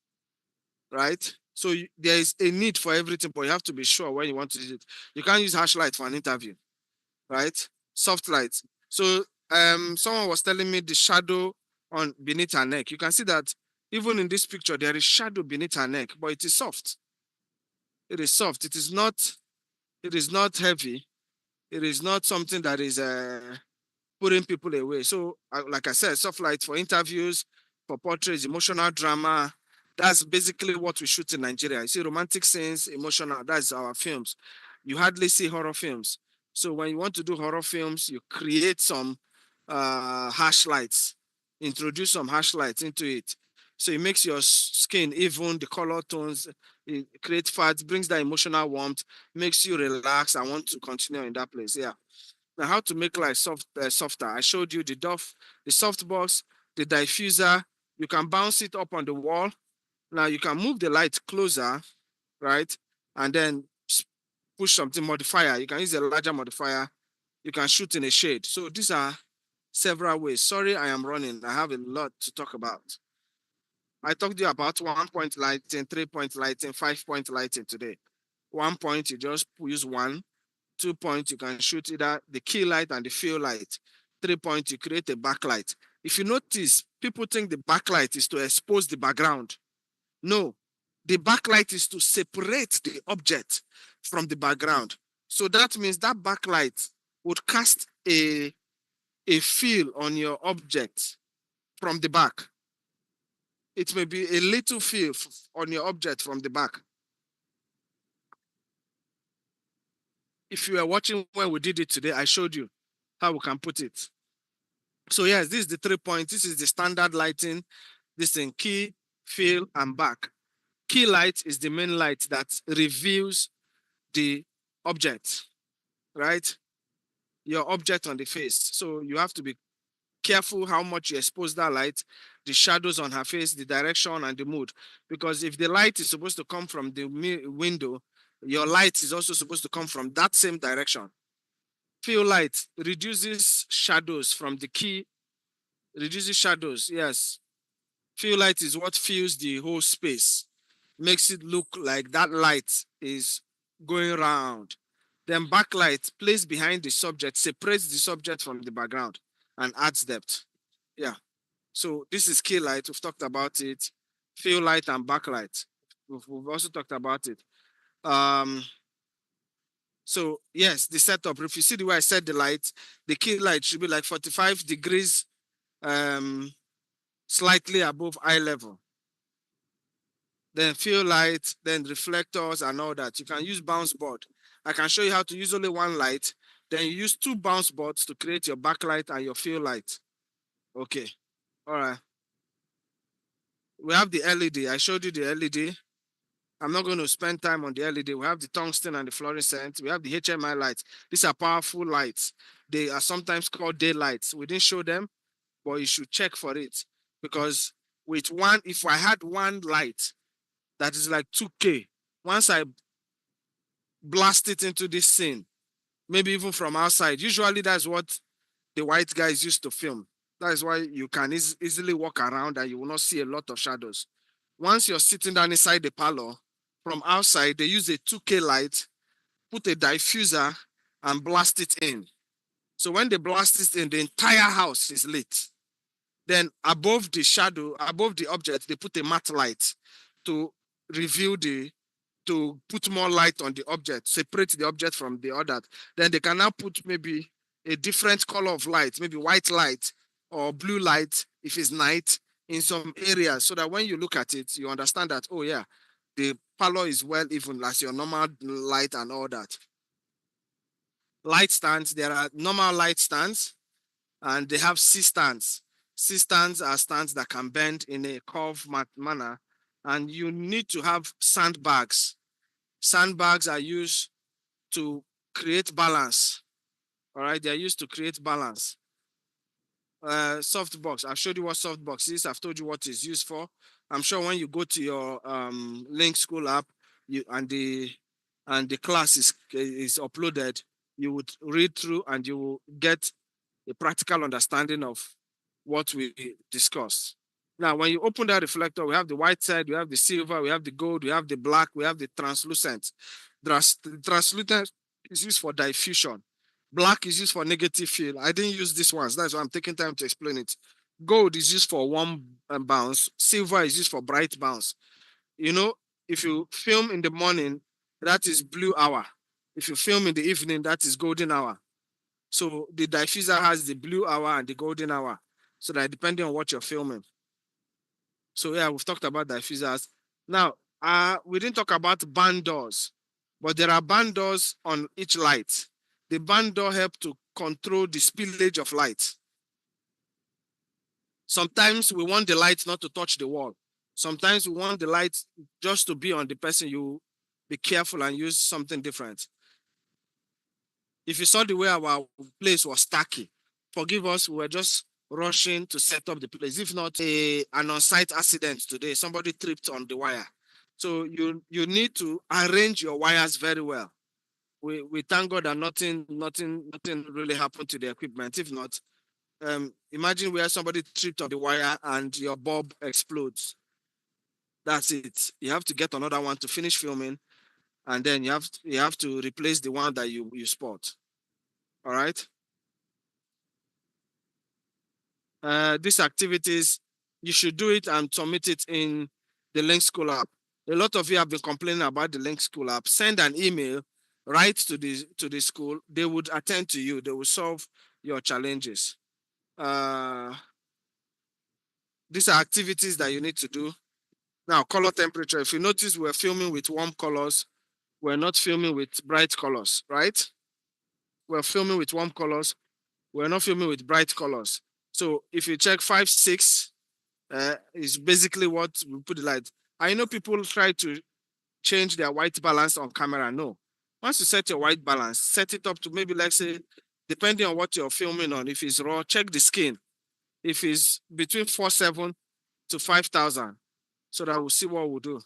right? So there is a need for everything, but you have to be sure when you want to use it. You can't use harsh light for an interview, right? Soft light. So someone was telling me the shadow on beneath her neck. You can see that even in this picture, there is shadow beneath her neck, but it is soft. It is soft. It is not heavy. It is not something that is putting people away. So, like I said, soft light for interviews, for portraits, emotional drama. That's basically what we shoot in Nigeria. You see romantic scenes, emotional, that's our films. You hardly see horror films. So when you want to do horror films, you create some harsh lights, introduce some harsh lights into it. So it makes your skin even, the color tones, it creates fat, brings that emotional warmth, makes you relax and want to continue in that place. Yeah. Now, how to make light softer. I showed you the the softbox, the diffuser. You can bounce it up on the wall. Now you can move the light closer, right? And then push something modifier. You can use a larger modifier. You can shoot in a shade. So these are several ways. Sorry, I am running. I have a lot to talk about. I talked to you about 1-point lighting, 3-point lighting, 5-point lighting today. 1 point, you just use one. 2 points, you can shoot either the key light and the fill light. 3 points, you create a backlight. If you notice, people think the backlight is to expose the background. No, the backlight is to separate the object from the background. So that means that backlight would cast a fill on your object from the back. It may be a little fill on your object from the back. If you are watching when we did it today, I showed you how we can put it. So yes, this is the 3 points. This is the standard lighting. This in key, fill, and back. Key light is the main light that reveals the object, right? Your object on the face. So you have to be careful how much you expose that light, the shadows on her face, the direction, and the mood. Because if the light is supposed to come from the window, your light is also supposed to come from that same direction. Fill light reduces shadows from the key, reduces shadows, yes. Fill light is what fills the whole space, makes it look like that light is going around. Then backlight placed behind the subject separates the subject from the background and adds depth. Yeah. So this is key light. We've talked about it. Fill light and backlight. We've also talked about it. So yes, the setup. If you see the way I set the light, the key light should be like 45 degrees, slightly above eye level. Then fill light, then reflectors and all that. You can use bounce board. I can show you how to use only one light. Then you use 2 bounce boards to create your backlight and your fill light. Okay. All right. We have the LED. I showed you the LED. I'm not going to spend time on the LED. We have the tungsten and the fluorescent. We have the HMI lights. These are powerful lights. They are sometimes called daylights. We didn't show them, but you should check for it. Because with one, if I had one light that is like 2K, once I blast it into this scene, maybe even from outside, usually that's what the white guys used to film. That is why you can easily walk around and you will not see a lot of shadows. Once you're sitting down inside the parlor, from outside, they use a 2K light, put a diffuser, and blast it in. So when they blast it in, the entire house is lit. Then above the shadow, above the object, they put a matte light to reveal to put more light on the object, separate the object from the other. Then they can now put maybe a different color of light, maybe white light or blue light if it's night in some areas, so that when you look at it, you understand that, oh yeah, the parlor is well even as your normal light and all that. Light stands, there are normal light stands and they have C stands. C-stands are stands that can bend in a curved manner, and you need to have sandbags. Sandbags are used to create balance. All right, they are used to create balance. Softbox, I've showed you what softbox is. I've told you what it's used for. I'm sure when you go to your Link School app, and the class is uploaded, you would read through and you will get a practical understanding of what we discussed. Now, when you open that reflector, we have the white side, we have the silver, we have the gold, we have the black, we have the translucent. The translucent is used for diffusion. Black is used for negative field. I didn't use this one, so that's why I'm taking time to explain it. Gold is used for warm bounce. Silver is used for bright bounce. You know, if you film in the morning, that is blue hour. If you film in the evening, that is golden hour. So the diffuser has the blue hour and the golden hour. So that depending on what you're filming. So yeah, we've talked about diffusers. Now, we didn't talk about band doors, but there are band doors on each light. The band door help to control the spillage of light. Sometimes we want the light not to touch the wall. Sometimes we want the light just to be on the person. You be careful and use something different. If you saw the way our place was tacky, forgive us, we were just rushing to set up the place. If not an on-site accident today, somebody tripped on the wire. So you need to arrange your wires very well. We thank God that nothing really happened to the equipment. If not, imagine where somebody tripped on the wire and your bulb explodes. That's it. You have to get another one to finish filming, and then you have to replace the one that you spot. All right. These activities, you should do it and submit it in the Link School app. A lot of you have been complaining about the Link School app. Send an email right to the school. They would attend to you. They will solve your challenges. These are activities that you need to do. Now, color temperature. If you notice, we're filming with warm colors. We're not filming with bright colors, right? We're filming with warm colors. We're not filming with bright colors. So if you check 5.6, is basically what we put the light. I know people try to change their white balance on camera. No. Once you set your white balance, set it up to maybe, let's say, depending on what you're filming on, if it's raw, check the skin. If it's between 4.7 to 5,000, so that we'll see what we'll do.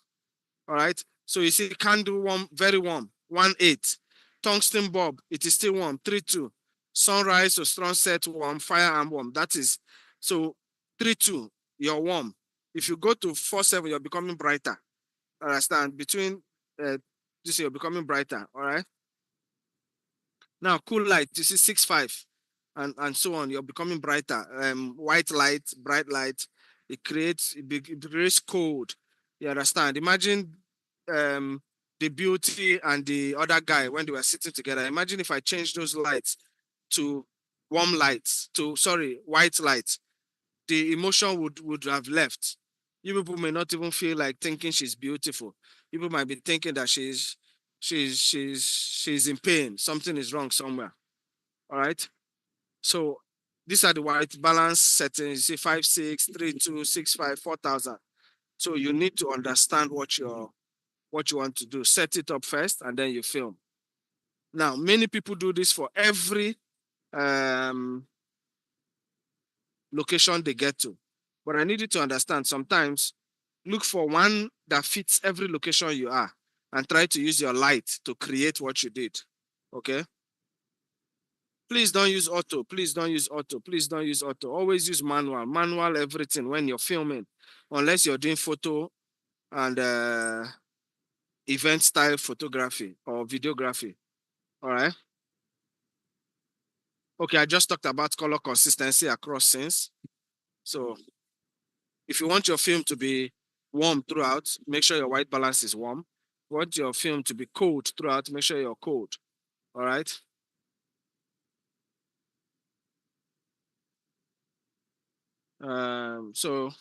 All right. So you see, candle warm, very warm, 1.8. Tungsten bulb, it is still warm, 3.2. Sunrise or sunset warm, firearm warm. That is, so 3.2, you're warm. If you go to 4.7, you're becoming brighter. Understand? Between this, you're becoming brighter. All right. Now, cool light, you see 6.5, and so on. You're becoming brighter. White light, bright light. It creates cold. You understand? Imagine the beauty and the other guy when they were sitting together. Imagine if I change those lights to warm lights, white lights. The emotion would have left. You people may not even feel like thinking she's beautiful. People might be thinking that she's in pain. Something is wrong somewhere. All right. So these are the white balance settings. You see 5.6, 3.2, 6.5, 4,000. So you need to understand what you want to do. Set it up first, and then you film. Now, many people do this for every location they get to. But I need you to understand, sometimes look for one that fits every location you are and try to use your light to create what you did. Okay? Please don't use auto. Please don't use auto. Please don't use auto. Always use manual. Manual everything when you're filming, unless you're doing photo and event style photography or videography. All right? Okay, I just talked about color consistency across scenes. So if you want your film to be warm throughout, make sure your white balance is warm. If you want your film to be cold throughout, make sure you're cold. All right. So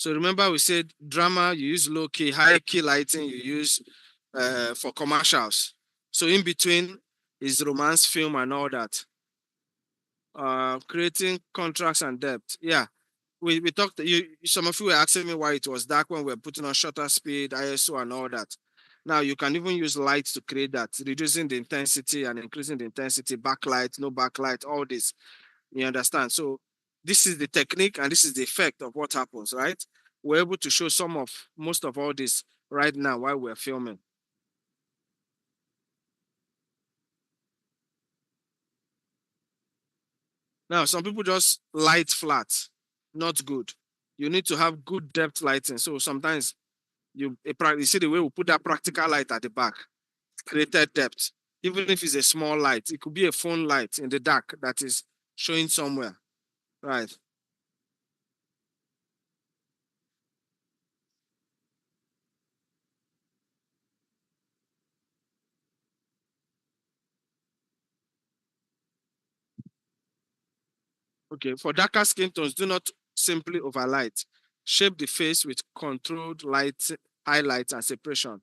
remember we said drama, you use low key, high key lighting, you use for commercials. So in between is romance film and all that. Creating contracts and debt. Yeah, we talked. Some of you were asking me why it was dark when we were putting on shutter speed, ISO, and all that. Now you can even use light to create that, reducing the intensity and increasing the intensity, backlight, no backlight, all this. You understand? So this is the technique and this is the effect of what happens, right? We're able to show most of all this right now while we're filming. Now, some people just light flat, not good. You need to have good depth lighting. So sometimes you see the way we put that practical light at the back, created depth. Even if it's a small light, it could be a phone light in the dark that is showing somewhere, right? Okay, for darker skin tones, do not simply overlight. Shape the face with controlled light, highlight, and separation.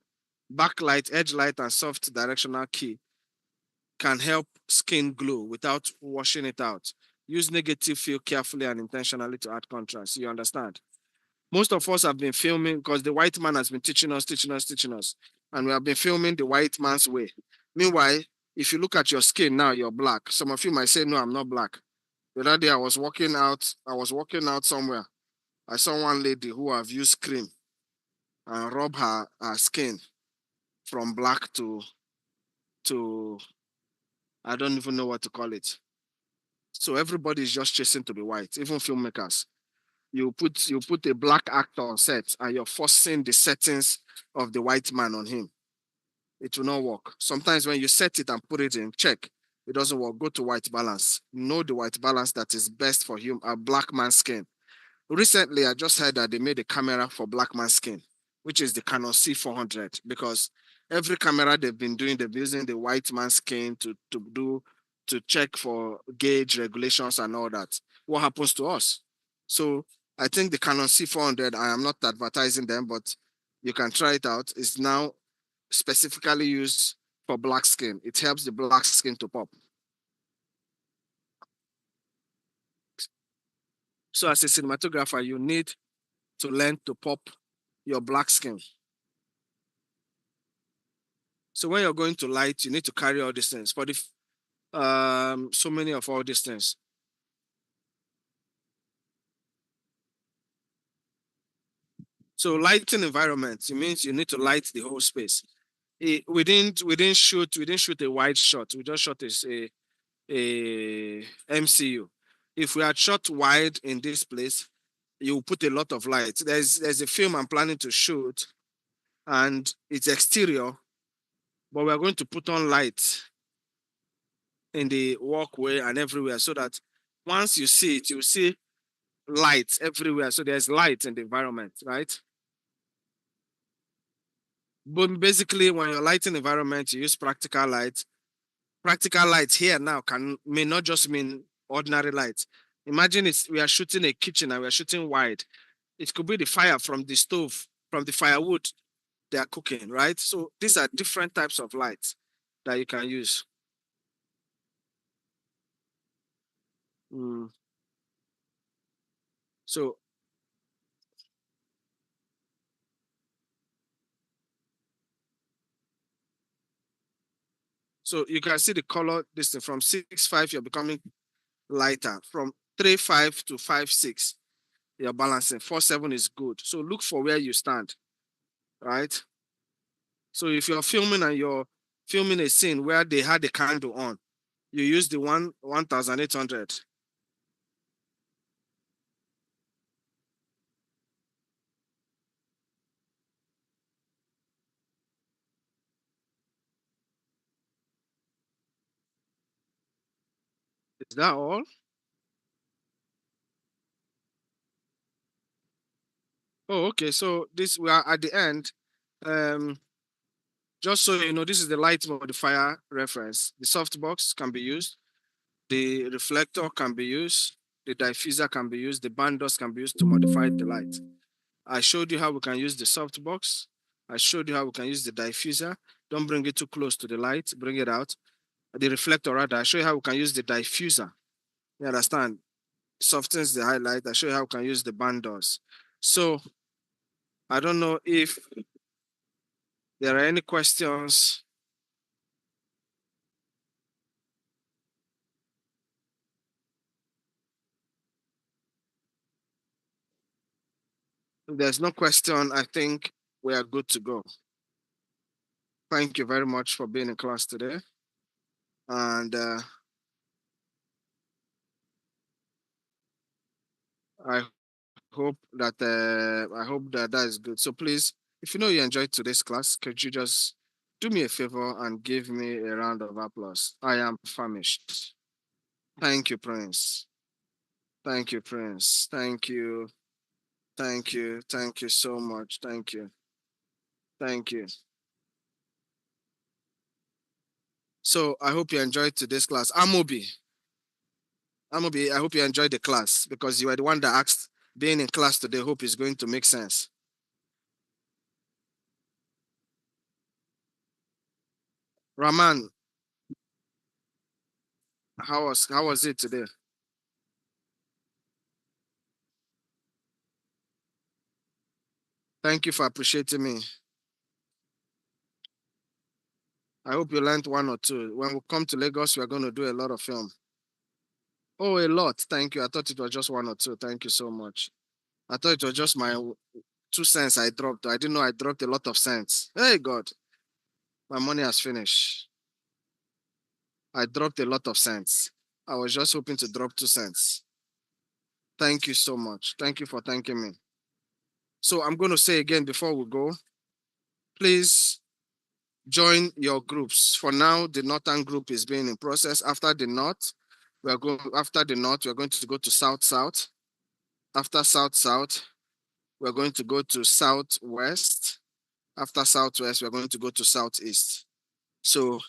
Backlight, edge light, and soft directional key can help skin glow without washing it out. Use negative fill carefully and intentionally to add contrast. You understand? Most of us have been filming because the white man has been teaching us, and we have been filming the white man's way. Meanwhile, if you look at your skin now, you're black. Some of you might say, no, I'm not black. The other day I was walking out somewhere. I saw one lady who have used cream and rub her skin from black to I don't even know what to call it. So everybody is just chasing to be white, even filmmakers. You put a black actor on set and you're forcing the settings of the white man on him. It will not work. Sometimes when you set it and put it in, check, it doesn't work. Go to white balance. Know the white balance that is best for him, a black man's skin. Recently, I just heard that they made a camera for black man's skin, which is the Canon C400, because every camera they've been using the white man's skin to check for gauge regulations and all that. What happens to us? So I think the Canon C400, I am not advertising them, but you can try it out, is now specifically used for black skin. It helps the black skin to pop. So as a cinematographer, you need to learn to pop your black skin. So when you're going to light, you need to carry all these things. For the so many of all these things. So lighting environment, it means you need to light the whole space. We didn't shoot a wide shot. We just shot a MCU. If we had shot wide in this place, you put a lot of light. There's a film I'm planning to shoot, and it's exterior, but we're going to put on light in the walkway and everywhere so that once you see it, you see light everywhere. So there's light in the environment, right? But basically, when you're lighting environment, you use practical light. Practical light here now may not just mean ordinary light. Imagine we are shooting a kitchen and we are shooting wide. It could be the fire from the stove, from the firewood they are cooking, right? So these are different types of lights that you can use. So you can see the color distance from 6.5, you're becoming lighter. From 3.5 to 5.6, you're balancing. 4.7 is good. So look for where you stand, right? So if you're filming and you're filming a scene where they had a candle on, you use the 1800. Is that all? Oh, okay. So we are at the end. Just so you know, this is the light modifier reference. The softbox can be used. The reflector can be used. The diffuser can be used. The band dust can be used to modify the light. I showed you how we can use the softbox. I showed you how we can use the diffuser. Don't bring it too close to the light. Bring it out. The reflector, rather. I show you how we can use the diffuser. You understand? Softens the highlight. I show you how you can use the band doors. So I don't know if there are any questions. If there's no question, I think we are good to go. Thank you very much for being in class today. And I hope that that is good. So please, if you know you enjoyed today's class, could you just do me a favor and give me a round of applause? I am famished. Thank you, Prince. Thank you, Prince. Thank you. Thank you. Thank you so much. Thank you. Thank you. So I hope you enjoyed today's class. Amobi, I hope you enjoyed the class because you were the one that asked being in class today. Hope is going to make sense. Raman, how was it today? Thank you for appreciating me. I hope you learned one or two. When we come to Lagos, we are going to do a lot of film. Oh, a lot. Thank you. I thought it was just one or two. Thank you so much. I thought it was just my 2 cents I dropped. I didn't know I dropped a lot of cents. Hey, God, my money has finished. I dropped a lot of cents. I was just hoping to drop 2 cents. Thank you so much. Thank you for thanking me. So I'm going to say again before we go, please join your groups. For now, the Northern group is being in process. After the North, we're going to go to South. After South, we're going to go to Southwest. After Southwest, we're going to go to Southeast. So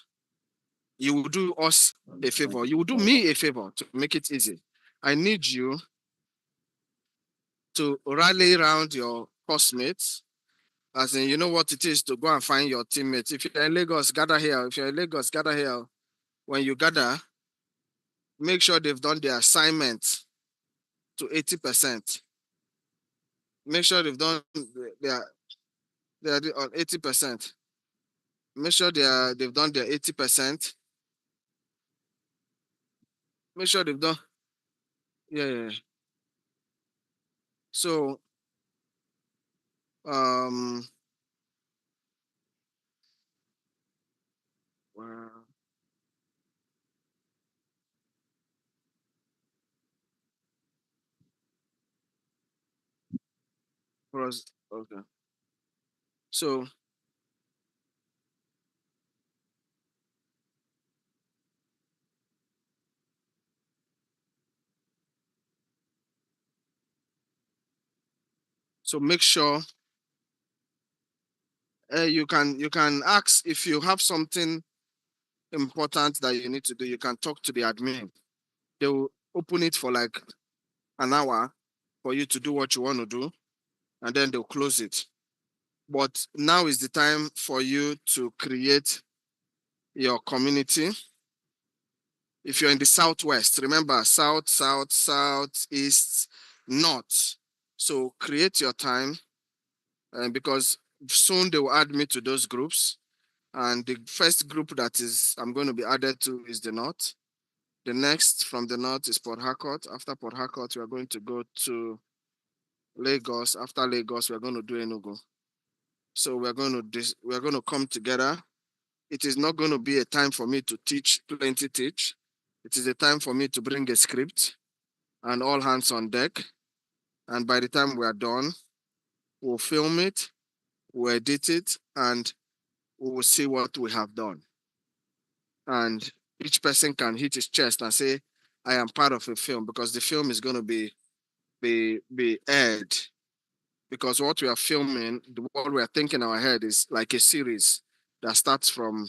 you will do us a favor. You will do me a favor to make it easy. I need you to rally around your classmates, as in, you know what it is to go and find your teammates. If you're in Lagos, gather here. If you're in Lagos, gather here. When you gather, make sure they've done their assignment to 80%. Make sure they've done their on 80%. Make sure they've done their 80%. Make sure they've done, yeah. So wow. Okay. So make sure you can ask if you have something important that you need to do. You can talk to the admin. They will open it for like an hour for you to do what you want to do, and then they'll close it. But now is the time for you to create your community. If you're in the Southwest, remember South, East, North. So create your time, because soon they will add me to those groups. And the first group that I'm going to be added to is the North. The next from the North is Port Harcourt. After Port Harcourt, we are going to go to Lagos. After Lagos, we are going to do Enugu. So we're going to come together. It is not going to be a time for me to teach. It is a time for me to bring a script and all hands on deck. And by the time we are done, we'll film it, we'll edit it, and we will see what we have done. And each person can hit his chest and say, I am part of a film, because the film is going to be aired. Because what we are filming, what we are thinking in our head is like a series that starts from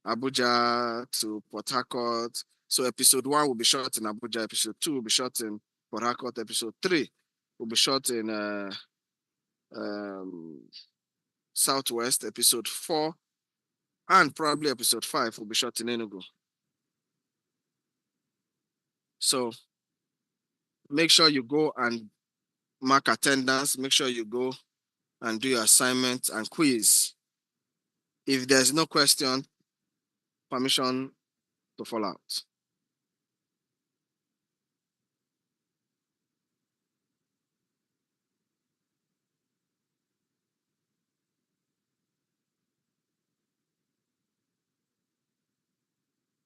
Abuja to Port Harcourt. So episode 1 will be shot in Abuja, episode 2 will be shot in Port Harcourt, episode 3 will be shot in Southwest, episode 4 and probably episode 5 will be shot in Enugu. So make sure you go and mark attendance. Make sure you go and do your assignment and quiz. If there's no question, permission to fall out.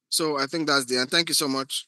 So I think that's the end. Thank you so much.